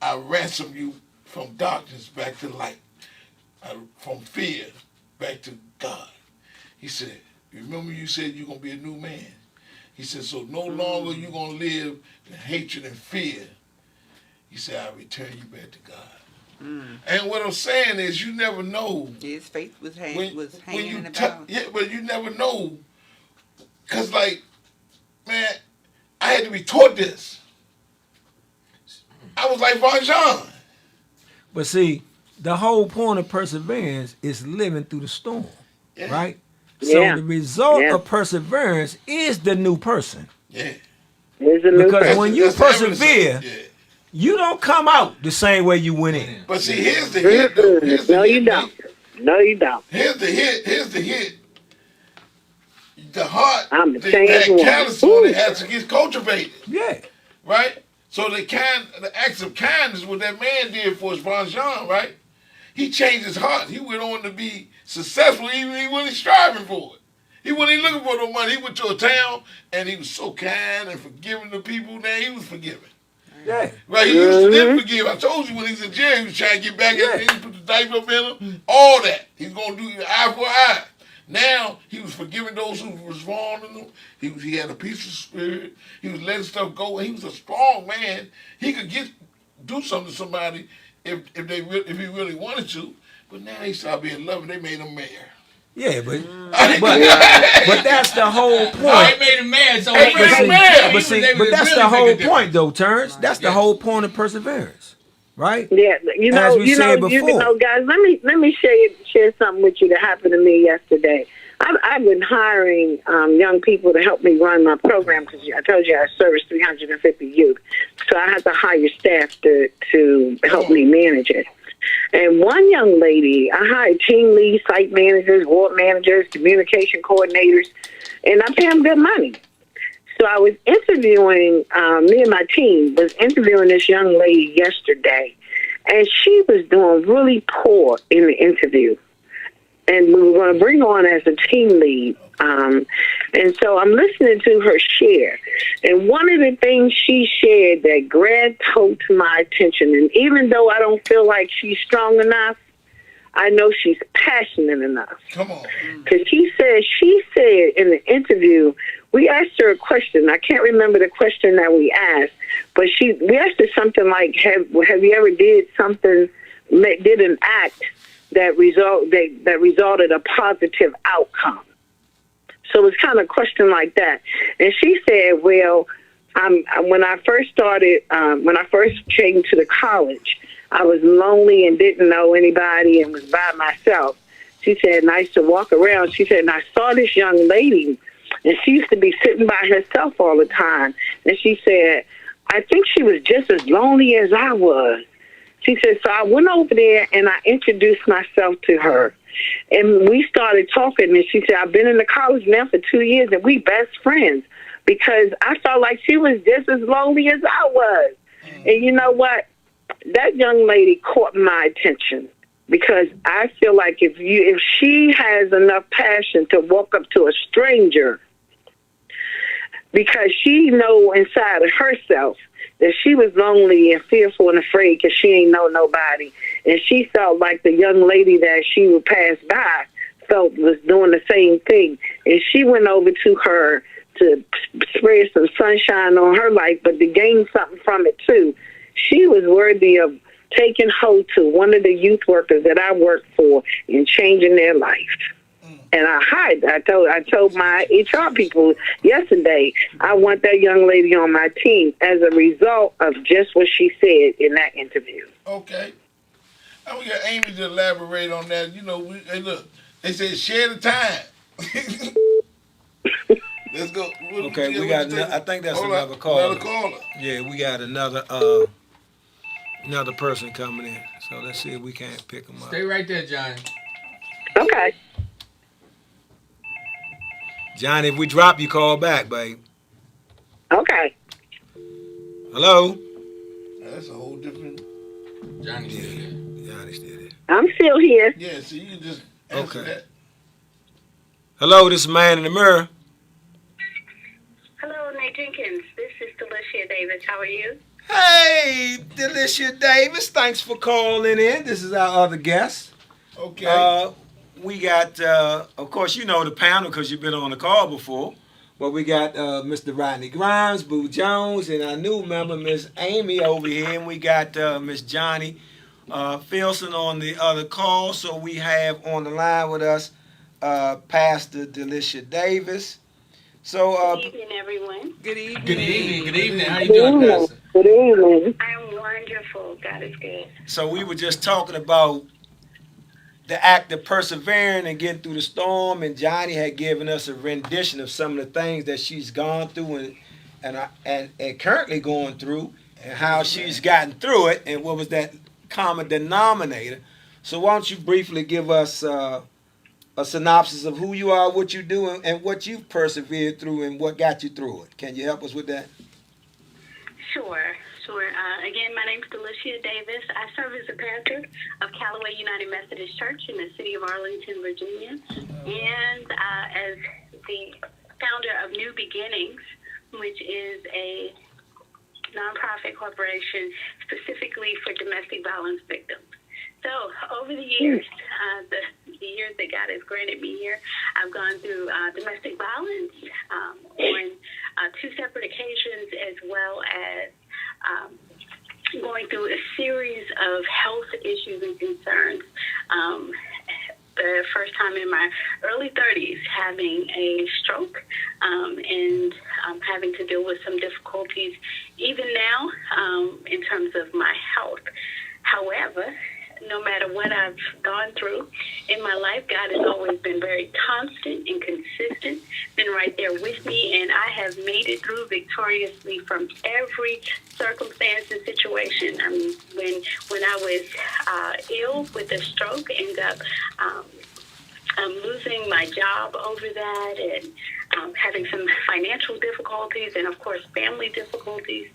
I ransom you from darkness back to light, from fear back to God. He said, remember you said you're going to be a new man. He said, so no longer you're going to live in hatred and fear. He said, I return you back to God. And what I'm saying is, you never know. His faith was When hanging in you the balance. yeah, but you never know. Cause like, man, I had to be taught this. I was like Von John. But see, the whole point of perseverance is living through the storm, Yeah. right? So Yeah. the result Yeah. of perseverance is the new person. Yeah. There's a new Because person. when you That's the evidence. persevere, Yeah. you don't come out the same way you went in. But see, here's the hit, though. Here's the No, hit, you don't. Nate. No, you don't. Here's the hit. Here's the hit. The heart I'm the that changed had one. callous on it has to get cultivated, Yeah. right? So the acts of kindness, what that man did for his Von Jean, right? He changed his heart. He went on to be successful, even he wasn't striving for it. He wasn't looking for no money. He went to a town and he was so kind and forgiving to people. Now he was forgiving. Yeah. Right, he used to didn't forgive. I told you when he was in jail, he was trying to get back at him. He put the diaper up in him. All that. He's going to do eye for eye. Now, he was forgiving those who was wronging him. He had a peaceful spirit. He was letting stuff go. He was a strong man. He could do something to somebody if he really wanted to. But now he started being loving. They made him mayor. Yeah, but that's the whole Oh, point. he made him mad, so Hey, he man, made man. But that's the whole point, though, Terrence. That's the whole point of perseverance, right? Yeah, you know, As we said before. guys. Let me share something with you that happened to me yesterday. I've been hiring young people to help me run my program because I told you I service 350 youth, so I had to hire staff to help me manage it. And one young lady, I hired team leads, site managers, ward managers, communication coordinators, and I pay them good money. So I was interviewing, me and my team was interviewing this young lady yesterday, and she was doing really poor in the interview. And we were going to bring her on as a team lead. And so I'm listening to her share. And one of the things she shared that grabbed hold to my attention, and even though I don't feel like she's strong enough, I know she's passionate enough. Come on. Because she said in the interview, we asked her a question. I can't remember the question that we asked, but we asked her something like, have you ever did an act that resulted a positive outcome? So it's kind of a question like that. And she said, well, when I first came to the college, I was lonely and didn't know anybody and was by myself. She said, and I used to walk around. She said, and I saw this young lady, and she used to be sitting by herself all the time. And she said, I think she was just as lonely as I was. She said, so I went over there and I introduced myself to her. And we started talking, and she said, I've been in the college now for 2 years, and we best friends because I felt like she was just as lonely as I was. And you know what? That young lady caught my attention because I feel like if she has enough passion to walk up to a stranger because she know inside of herself that she was lonely and fearful and afraid because she ain't know nobody. And she felt like the young lady that she would pass by was doing the same thing. And she went over to her to spread some sunshine on her life, but to gain something from it too. She was worthy of taking hold to one of the youth workers that I worked for and changing their life. And I told my HR people yesterday, I want that young lady on my team as a result of just what she said in that interview. Okay. I'm going to get Amy to elaborate on that. You know, hey, look, they said share the time. Let's go. Okay, we got. I think that's another caller. Another caller. Yeah, we got another person coming in. So let's see if we can't pick them up. Stay right there, Johnny. Okay. Johnny, if we drop you, call back, babe. Okay. Hello. That's a whole different. Johnny's still there. Johnny's still there. I'm still here. Yeah, so you can just answer that. Hello, this is Man in the Mirror. Hello, Nate Jenkins. This is Delicia Davis. How are you? Hey, Delicia Davis. Thanks for calling in. This is our other guest. Okay. We got, of course, you know the panel because you've been on the call before. But we got Mr. Rodney Grimes, Boo Jones, and our new member, Miss Amy, over here. And we got Miss Johnny Filson on the other call. So we have on the line with us Pastor Delicia Davis. So, Good evening, everyone. Good evening. Good evening. Good evening. How you doing, Pastor? Good evening. I'm wonderful. God is good. so we were just talking about the act of persevering and getting through the storm, and Johnny had given us a rendition of some of the things that she's gone through and currently going through, and how she's gotten through it, and what was that common denominator. So why don't you briefly give us a synopsis of who you are, what you do, and what you've persevered through, and what got you through it. Can you help us with that? Sure. Again, my name is Delicia Davis. I serve as the pastor of Callaway United Methodist Church in the city of Arlington, Virginia, and as the founder of New Beginnings, which is a nonprofit corporation specifically for domestic violence victims. So over the years, the years that God has granted me here, I've gone through domestic violence on two separate occasions, as well as going through a series of health issues and concerns. The first time in my early 30s having a stroke and having to deal with some difficulties even now in terms of my health. However, no matter what I've gone through in my life, God has always been very constant and consistent, been right there with me, and I have made it through victoriously from every circumstance and situation. I mean, when I was ill with a stroke, ended up losing my job over that, and having some financial difficulties, and of course family difficulties,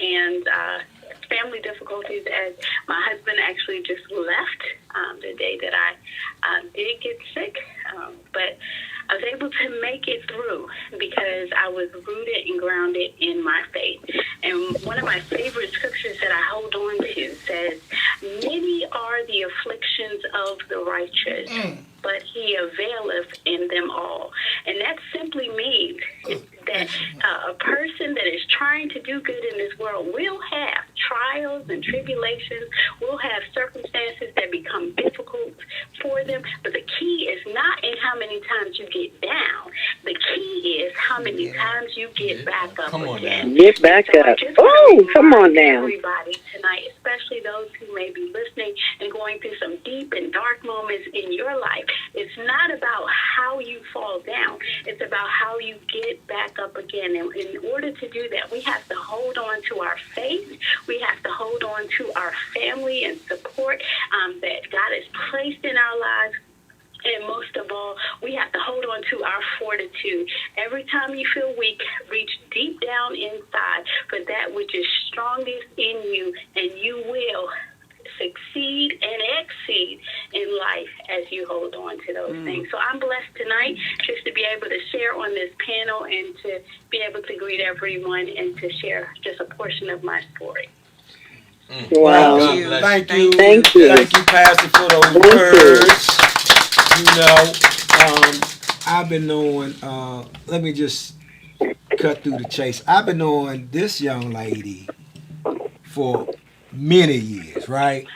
and family difficulties as my husband actually just left the day that I did get sick, but I was able to make it through because I was rooted and grounded in my faith. And one of my favorite scriptures that I hold on to says, "Many are the afflictions of the righteous, but he availeth in them all." And that simply means that a person that is trying to do good in this world will have trials and tribulations, will have circumstances that become difficult for them. But the key is not in how many times you get down. The key is how many times you get back up again. Get back up. Oh, come on now. Everybody tonight, especially those who may be listening and going through some deep and dark moments in your life, it's not about how you fall down. It's about how you get back up again. And in order to do that, we have to hold on to our faith. We have to hold on to our family and support that God has placed in our lives. And most of all, we have to hold on to our fortitude. Every time you feel weak, reach deep down inside for that which is strongest in you, and you will succeed and exceed in life as you hold on to those things. So I'm blessed tonight just to be able to share on this panel and to be able to greet everyone and to share just a portion of my story. Wow. Thank you. Thank you. Thank you, Pastor, for those words. You know, I've been knowing, let me just cut through the chase. I've been knowing this young lady for many years, right?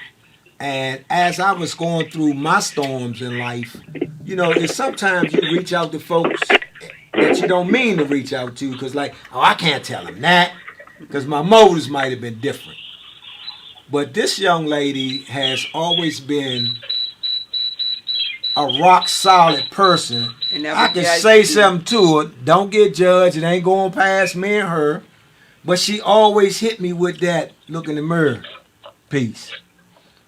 And as I was going through my storms in life, you know, it's sometimes you reach out to folks that you don't mean to reach out to because, like, oh, I can't tell them that because my motives might have been different. But this young lady has always been a rock solid person. I can say something to her, don't get judged, it ain't going past me and her. But she always hit me with that look in the mirror piece.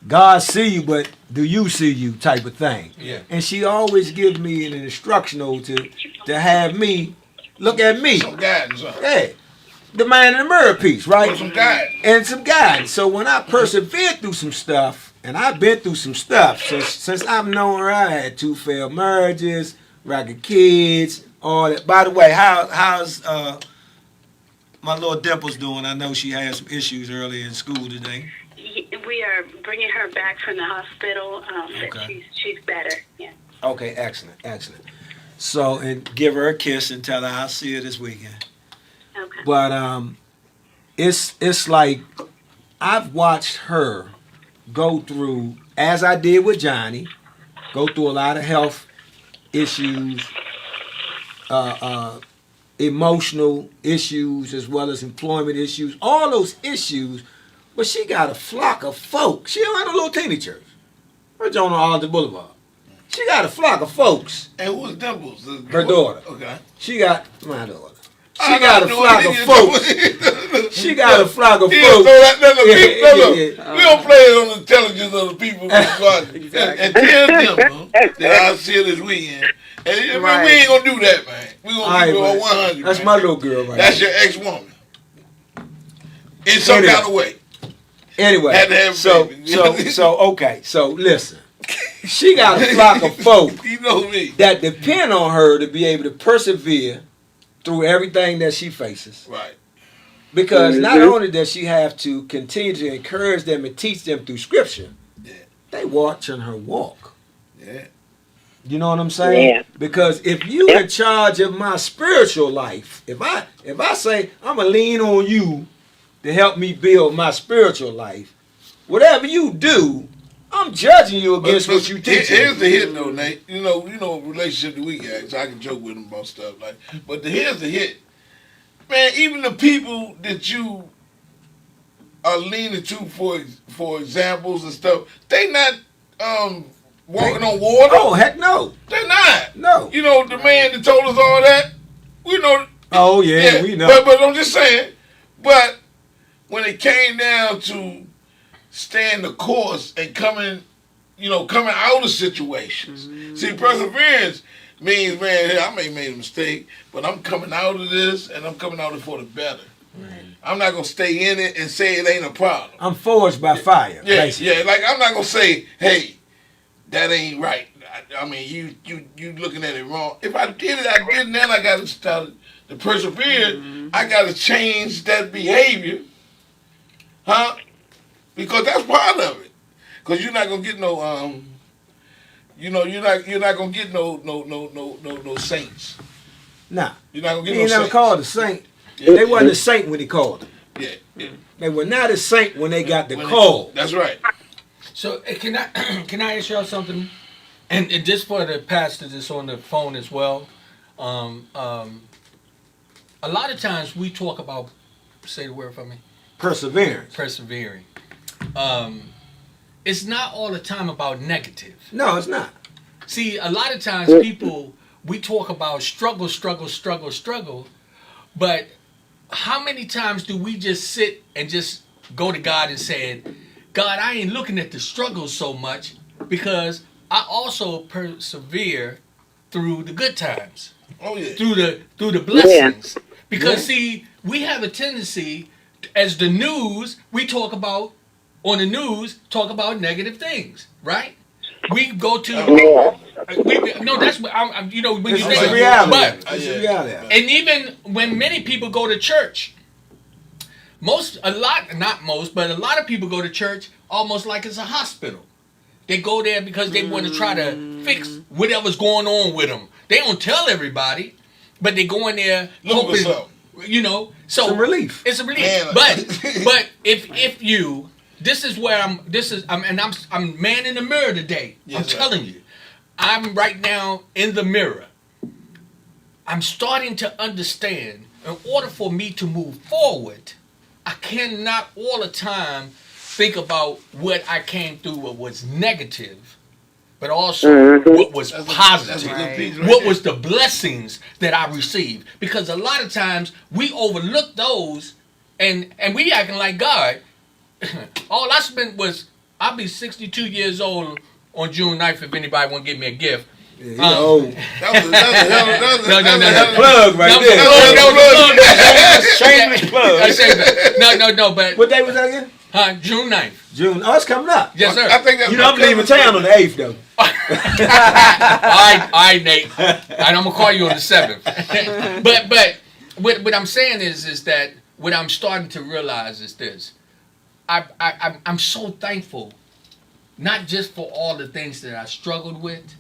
God see you, but do you see you type of thing. Yeah. And she always gives me an instructional to have me look at me. Some guidance, huh? Hey, the man in the mirror piece, right? With some guidance. And some guidance. So when I persevered through some stuff, and I've been through some stuff since I've known her, I had 2 failed marriages, ragged kids, all that. By the way, how's my little Dimple's doing? I know she had some issues early in school today. We are bringing her back from the hospital. Okay. She's better. Yeah. Okay, excellent. So, and give her a kiss and tell her I'll see her this weekend. Okay. But it's like I've watched her go through, as I did with Johnny, go through a lot of health issues, emotional issues, as well as employment issues, all those issues. But she got a flock of folks. She don't have no little teeny church. Her John on Alder Boulevard. She got a flock of folks. And who was Dimples? Her daughter. Okay. She got my daughter. She got a flock of folks. She got a flock of folks. We don't play it on the intelligence of the people. And tell them that I'll see it this weekend. And we ain't gonna do that, man. We gonna keep it on 100. That's man. my little girl right That's there. your ex-woman. In some kind of way. Anyway, Had to have so okay. So listen, she got a flock of folk You know me. that depend on her to be able to persevere through everything that she faces. Right. Because not only does she have to continue to encourage them and teach them through Scripture, they watching her walk. Yeah. You know what I'm saying? Yeah. Because if you in charge of my spiritual life, if I say I'm gonna lean on you to help me build my spiritual life, whatever you do, I'm judging you against what you teach. Here's the hit though, Nate. You know, relationship that we got, so I can joke with them about stuff like. But here's the hit, man. Even the people that you are leaning to for examples and stuff, they not walking on water. Oh heck no, They're not. no. You know the man that told us all that. We know. Oh yeah, we know. But I'm just saying. But when it came down to staying the course and coming out of situations. See, perseverance means, man, hey, I may have made a mistake, but I'm coming out of this, and I'm coming out of it for the better. Right. I'm not going to stay in it and say it ain't a problem. I'm forged by fire. Yeah, basically. yeah. Like, I'm not going to say, hey, that ain't right. I mean, you looking at it wrong. If I did it, I did it, then I got to start to persevere. I got to change that behavior. Huh? Because that's part of it. Because you're not gonna get no you're not gonna get no saints. Nah. You're not gonna get He no ain't never saints. called a saint. Yeah. They wasn't a saint when he called them. Yeah. They were not a saint when they got the call. That's right. So can I ask y'all something? And just for the pastor that's on the phone as well. A lot of times we talk about, say the word for me. Perseverance. Persevering. It's not all the time about negative. No, it's not. See, a lot of times people, we talk about struggle, but how many times do we just sit and just go to God and say, God, I ain't looking at the struggle so much because I also persevere through the good times. Oh yeah. Through the blessings. Yeah. Because see, we have a tendency, as the news, we talk about negative things, right? We go to that's what I'm when you think reality. But it's reality. And even when many people go to church, a lot of people go to church almost like it's a hospital. They go there because they want to try to fix whatever's going on with them. They don't tell everybody, but they go in there hoping, so some relief. It's a relief. Man. But if you, this is where I'm man in the mirror today. Yes, I'm telling you, I'm right now in the mirror. I'm starting to understand. In order for me to move forward, I cannot all the time think about what I came through, what was negative, but also what was positive. What was the blessings that I received? Because a lot of times we overlook those, and we acting like God. All I spent was, I'll be 62 years old on June 9th if anybody want to give me a gift. Yeah, That was No. Plug right there. Shameless plug. No, but What day was that again? June 9th. June. Oh, it's coming up. Yes, sir. I think that's I'm leaving town on the 8th, though. All right, Nate. And I'm gonna call you on the 7th. but what I'm saying is that what I'm starting to realize is this. I'm so thankful, not just for all the things that I struggled with,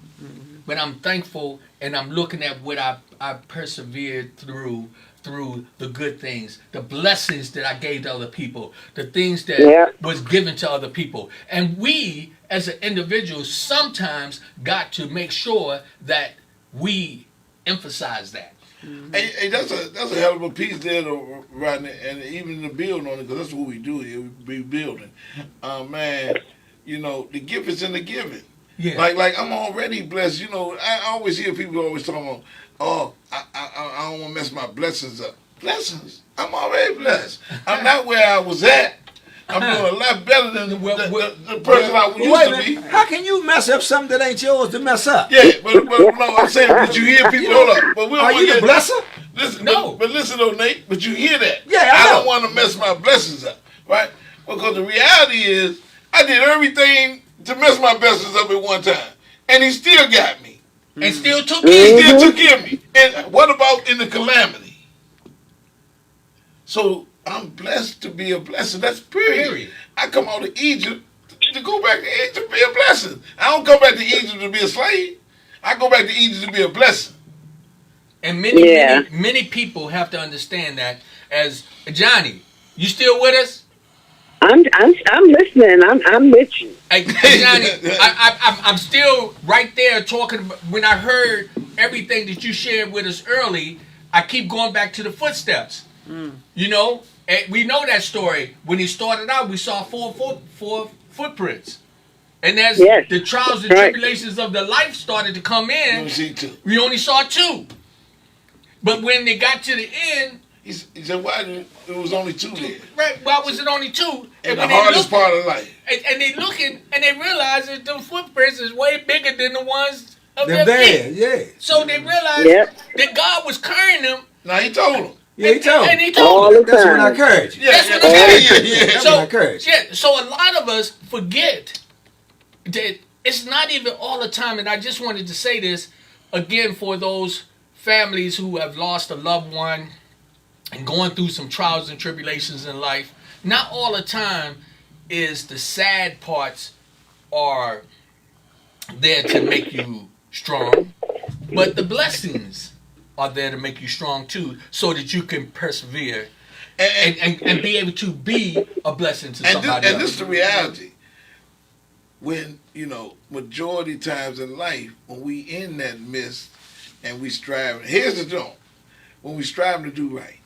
but I'm thankful and I'm looking at what I persevered through through the good things, the blessings that I gave to other people, the things that was given to other people. And we, as an individual, sometimes got to make sure that we emphasize that. Hey, that's a hell of a piece there, though, Rodney, and even the build on it, because that's what we do here. We building. Man, you know, the gift is in the giving. Yeah. Like I'm already blessed. You know, I always hear people always talking about, oh, I don't want to mess my blessings up. Blessings? I'm already blessed. I'm not where I was at. I'm doing a lot better than the person I used to be. How can you mess up something that ain't yours to mess up? Yeah, but no, I'm saying, but you hear people, hold up. But we don't Are you the blesser? Listen, No. but listen though, Nate, but you hear that. Yeah, I know. don't want to mess my blessings up, right? Because the reality is, I did everything to mess my blessings up at one time. And he still got me. And still took He it. still took care of me. And what about in the calamity? So I'm blessed to be a blessing. That's period. I come out of Egypt to go back to Egypt to be a blessing. I don't come back to Egypt to be a slave. I go back to Egypt to be a blessing. And many people have to understand that. As Johnny, you still with us? I'm listening. I'm with you. Hey, Johnny, I'm still right there talking. When I heard everything that you shared with us early, I keep going back to the footsteps. You know, and we know that story. When he started out, we saw four footprints. And as the trials and tribulations of the life started to come in, we only saw two. But when they got to the end, he said, why there was only two there? Right, why was it only two? And the hardest part of life. And they looking, and they realize that the footprints is way bigger than the ones of their feet. Yeah. So they realized that God was carrying them. Now he told them. Yeah, he told And them. he told them. That's when I encourage you. That's what I encourage. That's what I encourage. So a lot of us forget that it's not even all the time, and I just wanted to say this again for those families who have lost a loved one and going through some trials and tribulations in life. Not all the time is the sad parts are there to make you strong, but the blessings are there to make you strong too, so that you can persevere and be able to be a blessing to somebody else. And this is the reality. When, you know, majority times in life, when we in that midst and we strive, here's the deal. When we strive to do right,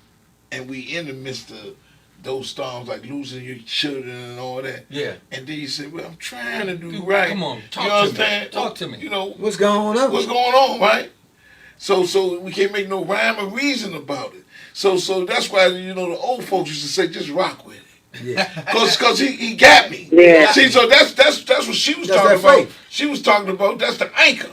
and we in the midst of those storms, like losing your children and all that. Yeah. And then you say, well, I'm trying to do right. Come on, you talk to understand? me. Talk to me. You know, What's going on? what's going on, right? So we can't make no rhyme or reason about it. So that's why, you know, the old folks used to say, just rock with it. Yeah. Cause he got me. Yeah. See, so that's what she was That's talking that about. faith. She was talking about that's the anchor.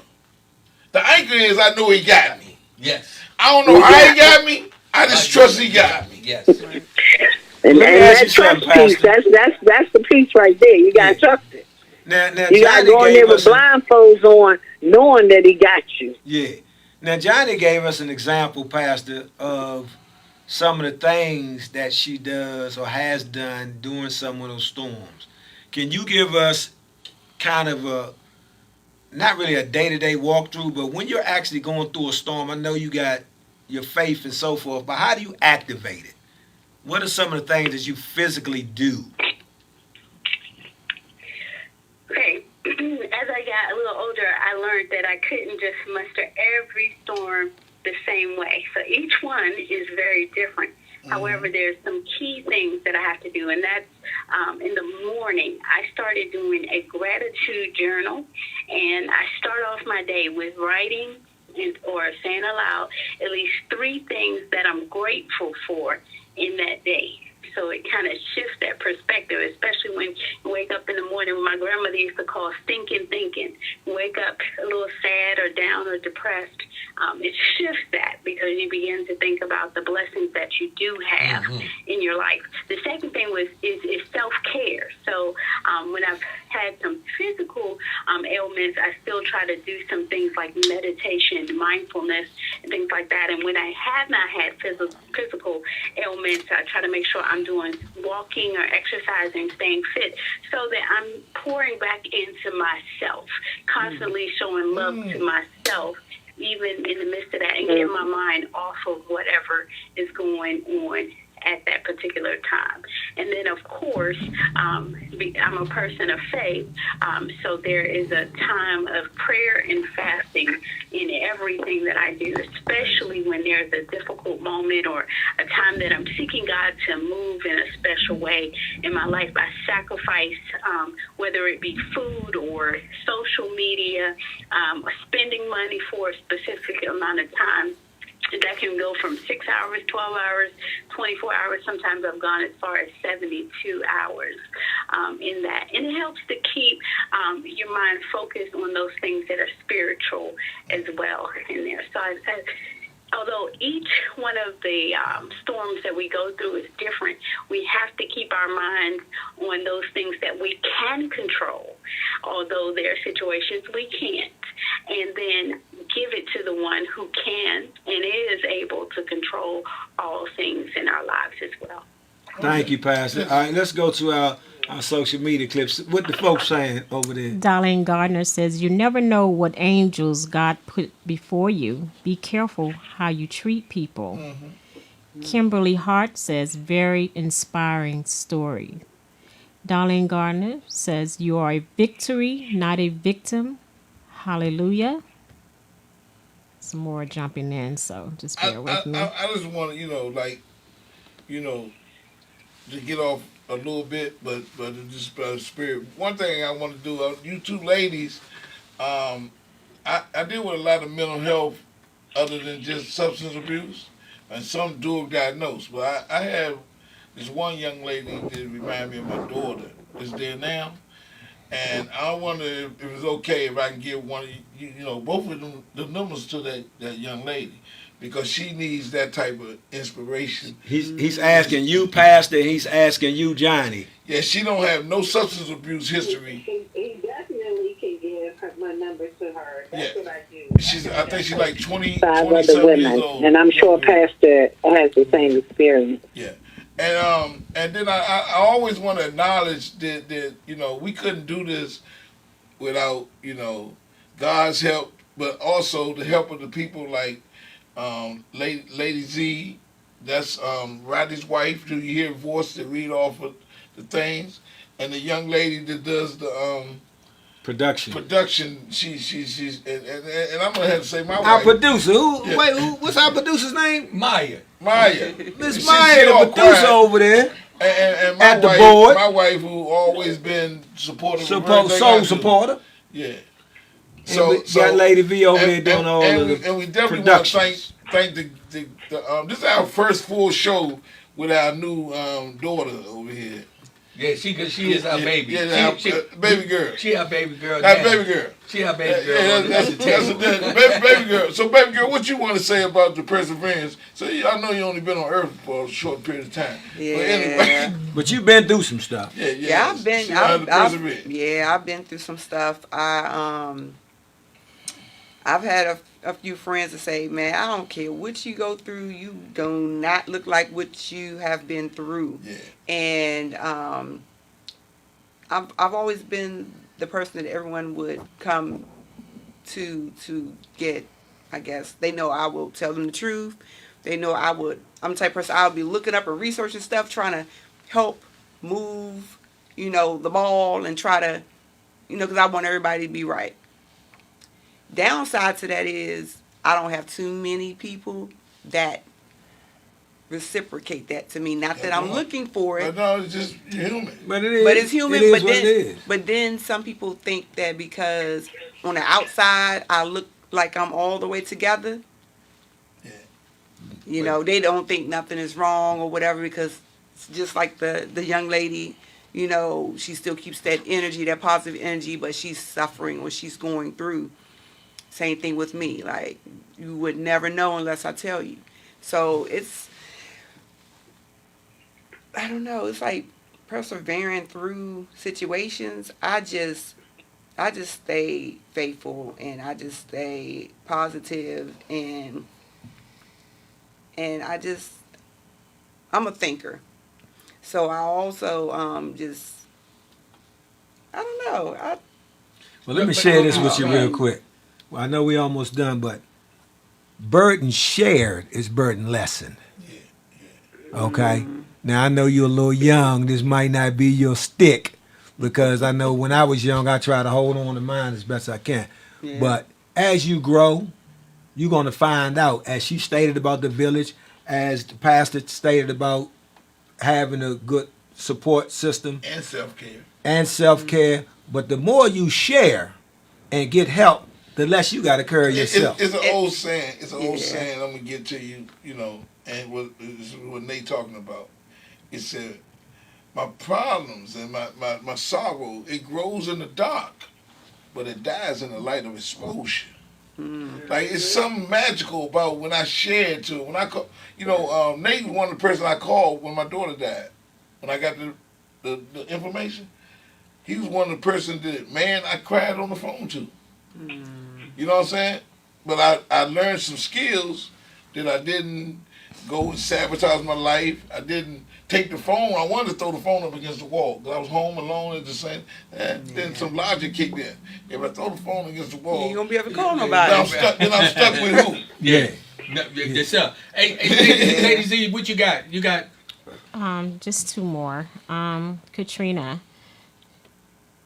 The anchor is I know he got me. Yes. I don't know how he got me. I just trust he got me. Yes. And Let me ask that you something, trust piece, Pastor. that's the piece right there. You gotta trust it. Now You gotta Johnny go in gave there with us blindfolds on, knowing that he got you. Yeah. Now Johnny gave us an example, Pastor, of some of the things that she does or has done during some of those storms. Can you give us kind of a, not really a day-to-day walkthrough, but when you're actually going through a storm, I know you got your faith and so forth, but how do you activate it? What are some of the things that you physically do? Okay, as I got a little older, I learned that I couldn't just muster every storm the same way. So each one is very different. However, there's some key things that I have to do, and that's in the morning, I started doing a gratitude journal, and I start off my day with writing or saying aloud at least 3 things that I'm grateful for in that day. So it kind of shifts that perspective, especially when you wake up in the morning. My grandmother used to call stinking thinking. You wake up a little sad or down or depressed. It shifts that because you begin to think about the blessings that you do have in your life. The second thing is self-care. So when I've had some physical ailments, I still try to do some things like meditation, mindfulness, and things like that. And when I have not had physical ailments, I try to make sure I'm doing walking or exercising, staying fit, so that I'm pouring back into myself, constantly showing love to myself even in the midst of that, and get my mind off of whatever is going on at that particular time. And then, of course, I'm a person of faith, so there is a time of prayer and fasting in everything that I do, especially when there's a difficult moment or a time that I'm seeking God to move in a special way in my life. I sacrifice, whether it be food or social media, spending money for a specific amount of time. That can go from 6 hours, 12 hours, 24 hours. Sometimes I've gone as far as 72 hours in that. And it helps to keep your mind focused on those things that are spiritual as well in there. So although each one of the storms that we go through is different, we have to keep our minds on those things that we can control, although there are situations we can't. And then give it to the one who can and is able to control all things in our lives as well. Thank you, Pastor. All right, let's go to our social media clips. What the folks saying over there? Darlene Gardner says, "You never know what angels God put before you. Be careful how you treat people." Kimberly Hart says, "Very inspiring story." Darlene Gardner says, "You are a victory, not a victim." Hallelujah. Some more jumping in, so just bear with me. I just want to, to get off a little bit, but just spirit. One thing I want to do, you two ladies, I deal with a lot of mental health other than just substance abuse, and some dual diagnosed. But I have this one young lady that reminds me of my daughter that's there now. And I wonder if it was okay if I can give one of you, both of them, the numbers to that young lady, because she needs that type of inspiration. He's asking you, Pastor. He's asking you, Johnny. Yeah, she don't have no substance abuse history. He definitely can give my number to her. That's what I do. I think she's like 20, 5 27 other women, years old. and I'm sure Pastor has the same experience. Yeah. And then I always want to acknowledge that we couldn't do this without God's help, but also the help of the people like Lady Z. That's Rodney's wife. Do you hear her voice to read off of the things? And the young lady that does the production. She's and I'm gonna have to say my wife. Our producer. Yeah. What's our producer's name? Maya. Miss Maya, the producer over there. And my at the wife, board. My wife, who always been supportive. Soul supporter. Yeah. So got Lady V over there doing all of the and we definitely want to thank the this is our first full show with our new daughter over here. Yeah, she is our baby. Yeah, baby girl. She our baby girl. That baby girl. She our baby girl. Yeah, that's baby girl. So baby girl, what you want to say about the perseverance? So I know you only been on Earth for a short period of time. Yeah. But anyway. But you've been through some stuff. Yeah. I've been through some stuff. I've had a few friends that say, "Man, I don't care what you go through. You do not look like what you have been through." Yeah. And I've always been the person that everyone would come to get. I guess they know I will tell them the truth. They know I'm the type of person I'll be looking up and researching stuff, trying to help move, the ball and try to, because I want everybody to be right. Downside to that is I don't have too many people that reciprocate that to me. Not that I'm looking for it. But no, it's just human. But it is. But it's human. It is what it is. But then some people think that because on the outside I look like I'm all the way together. Yeah. They don't think nothing is wrong or whatever, because it's just like the young lady, she still keeps that energy, that positive energy, but she's suffering what she's going through. Same thing with me. Like, you would never know unless I tell you. So I don't know. It's like persevering through situations. I just stay faithful, and I just stay positive, and I'm a thinker. So I also I don't know. Well, let me share this with you real quick. Well, I know we almost done, but burden shared is burden lessened. Okay? Now, I know you're a little young. This might not be your stick because I know when I was young, I tried to hold on to mine as best I can. Yeah. But as you grow, you're going to find out, as she stated about the village, as the pastor stated about having a good support system And self-care. But the more you share and get help, the less you got to carry yourself. It's an old saying. It's an old saying. I'm gonna get to you. You know, and what Nate talking about. It said, my problems and my sorrow, it grows in the dark, but it dies in the light of exposure. Like, it's something magical about when I share it to her. When I call, Nate was one of the person I called when my daughter died. When I got the information, he was one of the person that, man, I cried on the phone to. You know what I'm saying? But I learned some skills that I didn't go and sabotage my life. I didn't take the phone. I wanted to throw the phone up against the wall because I was home alone at the same. And then some logic kicked in. If I throw the phone against the wall, You ain't gonna be able to call nobody. then I'm stuck with who? Yeah. Yes, sir. Hey, Lady Z, what you got? You got Just two more. Katrina.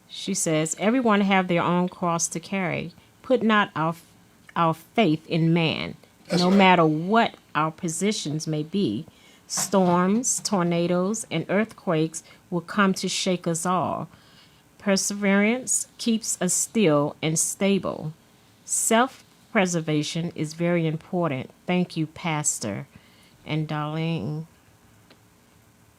She says, everyone have their own cross to carry. Put not our faith in man. That's no right. matter what our positions may be, storms, tornadoes, and earthquakes will come to shake us all. Perseverance keeps us still and stable. Self-preservation is very important. Thank you, Pastor. And Darlene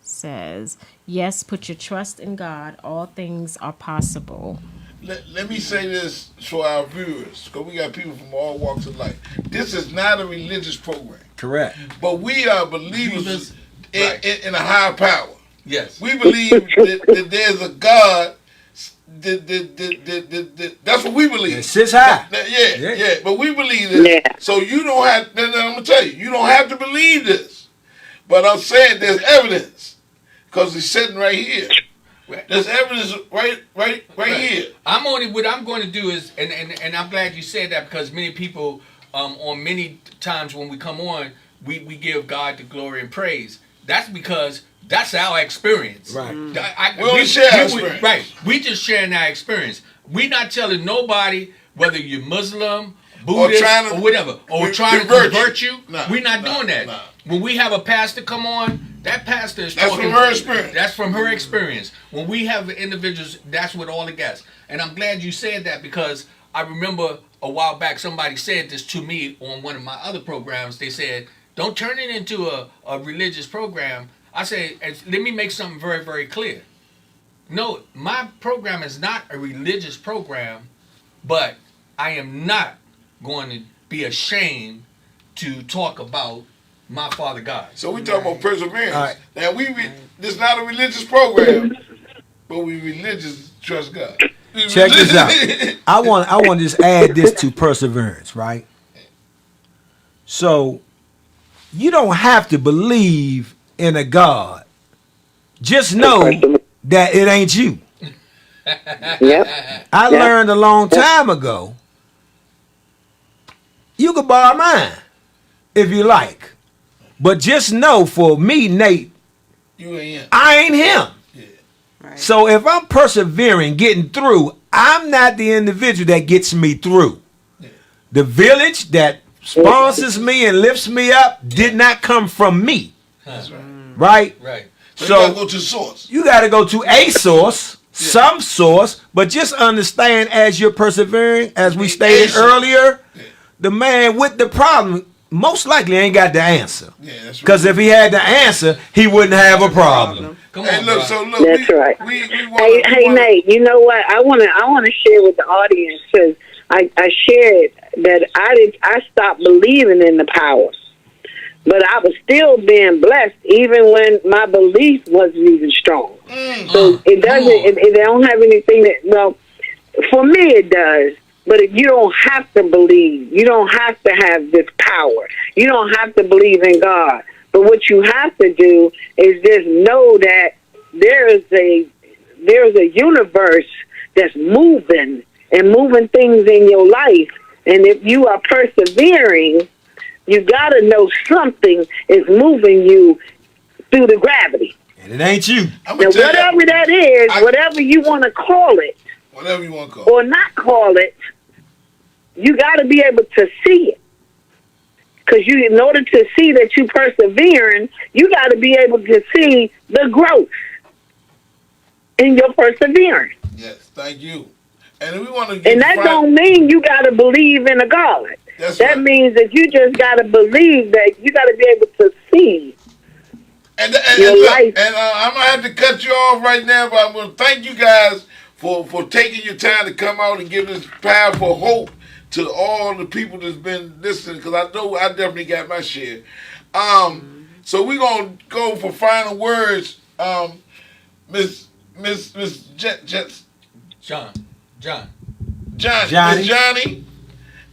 says, yes, put your trust in God. All things are possible. Let me say this for our viewers, because we got people from all walks of life. This is not a religious program, Correct. but we are believers Right. in a higher power. yes. We believe that there's a God. That's what we believe. It sits high. Yeah. But we believe this. Yeah. So you don't have. I'm gonna tell you, you don't have to believe this. But I'm saying there's evidence, because it's sitting right here. There's evidence right here. What I'm going to do is, and I'm glad you said that, because many people, on many times when we come on, we give God the glory and praise. That's because that's our experience. Right. We only share our experience. Right. We just sharing our experience. We're not telling nobody whether you're Muslim, Buddhist, or whatever, or trying to convert you. We're not doing that. Nah. When we have a pastor come on, that pastor is That's talking. from her experience. That's from her experience. When we have individuals, that's what all the guests. And I'm glad you said that, because I remember a while back somebody said this to me on one of my other programs. They said, don't turn it into a religious program. I said, let me make something very, very clear. No, my program is not a religious program, but I am not going to be ashamed to talk about my Father God. So we talk about perseverance. All right. Now this is not a religious program, but we religious trust God. Check this out. I want to just add this to perseverance, right? So you don't have to believe in a God. Just know that it ain't you. Yep. I learned a long time ago, you can borrow mine if you like. But just know, for me, Nate, You ain't him. I ain't him. Right. So if I'm persevering, getting through, I'm not the individual that gets me through. The village that sponsors me and lifts me up did not come from me. That's right. Right? Right. So, So- you gotta go to the source. You got to go to a source, some source, but just understand, as you're persevering, as we stated earlier, the man with the problem most likely ain't got the answer. Yeah, that's right. Because if he had the answer, he wouldn't have a problem. Come Hey, on, look, bro. so look, That's right. we Hey, Nate, you know what? I wanna share with the audience, because I shared that I stopped believing in the power, but I was still being blessed even when my belief wasn't even strong. So it doesn't. It don't have anything that. Well, for me it does. But you don't have to believe. You don't have to have this power. You don't have to believe in God. But what you have to do is just know that there's a universe that's moving things in your life. And if you are persevering, you got to know something is moving you through the gravity. And it ain't you. Now, whatever that is, whatever you want to call it, whatever you want to call it, or not call it, you got to be able to see it. Because in order to see that you're persevering, you got to be able to see the growth in your perseverance. Yes, thank you. And we want to. And that don't mean you got to believe in a God. That means that you just got to believe that you got to be able to see your life. And I'm gonna have to cut you off right now, but I want to thank you guys for taking your time to come out and give this powerful hope to all the people that's been listening, because I know I definitely got my share. So we're gonna go for final words. Miss Johnny,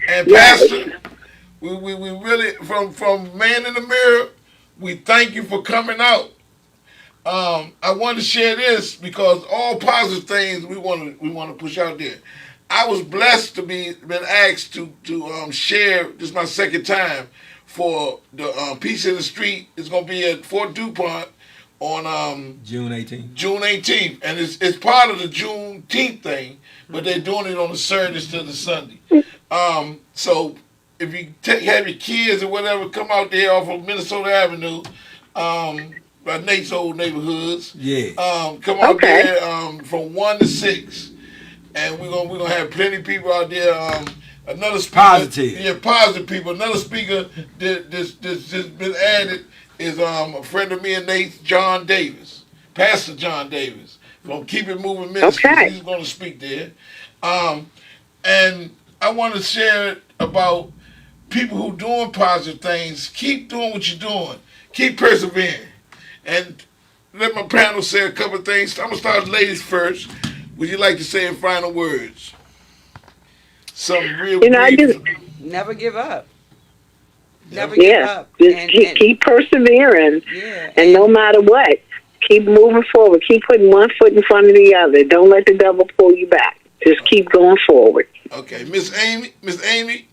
and Pastor. We really from Man in the Mirror. We thank you for coming out. I want to share this because all positive things we want to push out there. I was blessed to been asked to share. This is my second time for the Peace in the Street. It's gonna be at Fort DuPont on June 18th. June 18th, and it's part of the Juneteenth thing, but they're doing it on the Saturday instead of the Sunday. So if you have your kids or whatever, come out there off of Minnesota Avenue, by Nate's old neighborhoods. Yeah. Come out there from 1 to 6. And we're gonna have plenty of people out there. Another speaker, positive people. Another speaker that's been added is a friend of me and Nate, John Davis, Pastor John Davis from Keep It Moving Ministries. Okay. He's going to speak there. And I want to share about people who doing positive things. Keep doing what you're doing. Keep persevering. And let my panel say a couple of things. I'm gonna start with ladies first. Would you like to say in final words? Something real brief. Never give up. Never give up. Just keep persevering. Yeah. And no matter what, keep moving forward. Keep putting one foot in front of the other. Don't let the devil pull you back. Just keep going forward. Okay. Miss Amy?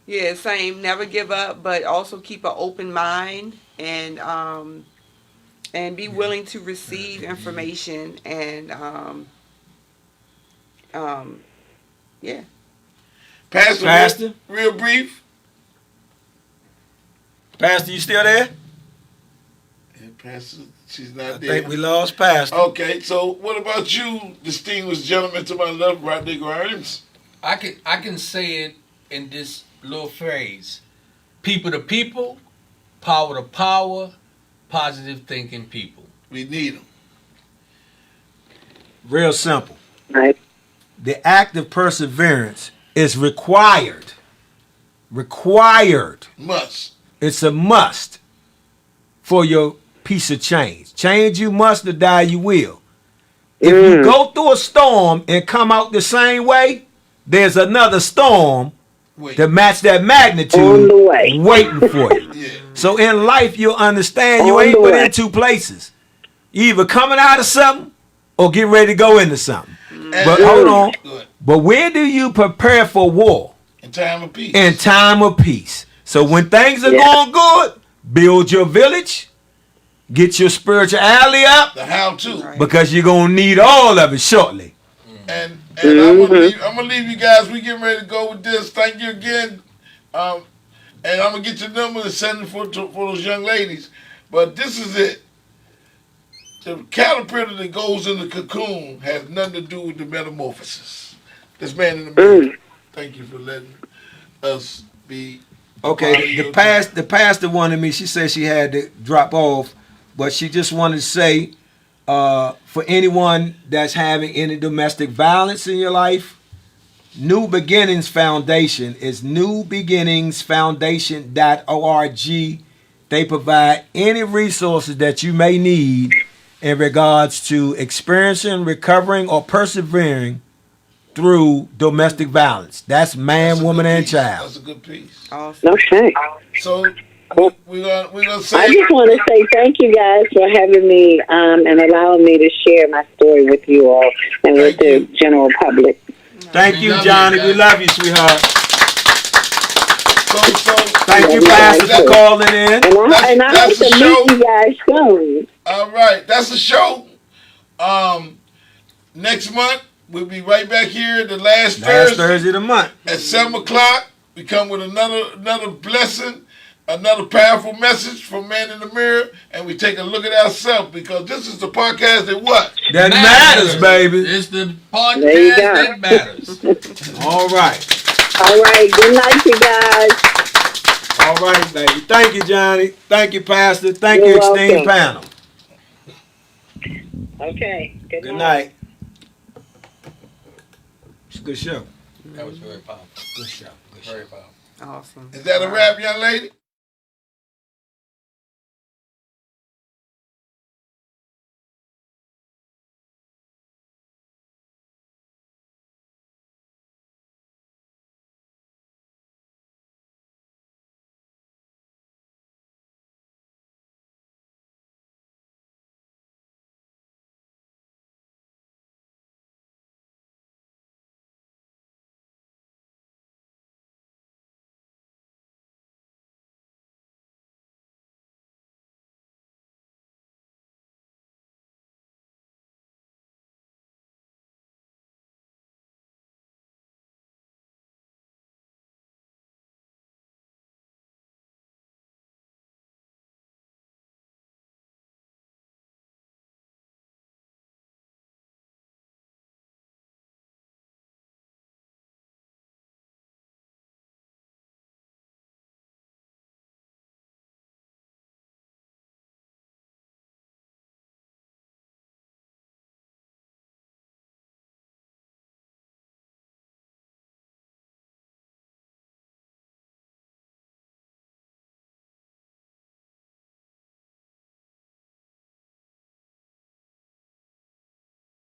Yeah, same. Never give up, but also keep an open mind and be willing to receive information and yeah. Pastor, real brief. Pastor, you still there? Yeah, Pastor, she's not there. I think we lost Pastor. Okay, so what about you, distinguished gentleman to my left, Rodney Grimes? I can say it in this little phrase: people to people, power to power, positive thinking people. We need them. Real simple. Right. The act of perseverance is required. Required. Must. It's a must for your piece of change. Change you must, or die you will. If you go through a storm and come out the same way, there's another storm to match that magnitude on the way, waiting for you. Yeah. So in life, you'll understand you ain't but in two places. You either coming out of something or get ready to go into something. But hold on. Good. But where do you prepare for war? In time of peace. In time of peace. So when things are going good, build your village, get your spirituality up. The how-to. Because you're going to need all of it shortly. And I'm gonna leave you guys. We getting ready to go with this. Thank you again. And I'm going to get your number and send it for those young ladies. But this is it. The caterpillar that goes in the cocoon has nothing to do with the metamorphosis. This Man in the Mirror. Thank you for letting us be. Okay, the pastor wanted me. She said she had to drop off, but she just wanted to say, for anyone that's having any domestic violence in your life, New Beginnings Foundation is newbeginningsfoundation.org. They provide any resources that you may need in regards to experiencing, recovering, or persevering through domestic violence. That's man, woman, and child. That's a good piece. No shame. So we're gonna say. I just want to say thank you guys for having me and allowing me to share my story with you all and with the general public. Thank you, Johnny. We love you, sweetheart. Thank you, Pastor, for calling in. And I hope to meet you guys soon. All right, that's the show. Next month we'll be right back here the last Thursday of the month at 7:00. We come with another blessing, another powerful message from Man in the Mirror, and we take a look at ourselves because this is the podcast that what? That matters, baby. It's the podcast that matters. All right. All right. Good night, you guys. All right, baby. Thank you, Johnny. Thank you, Pastor. Thank you, esteemed panel. Okay. Good night. It's a good show. That was very powerful. Good show. Very powerful. Awesome. Is that a wrap, young lady?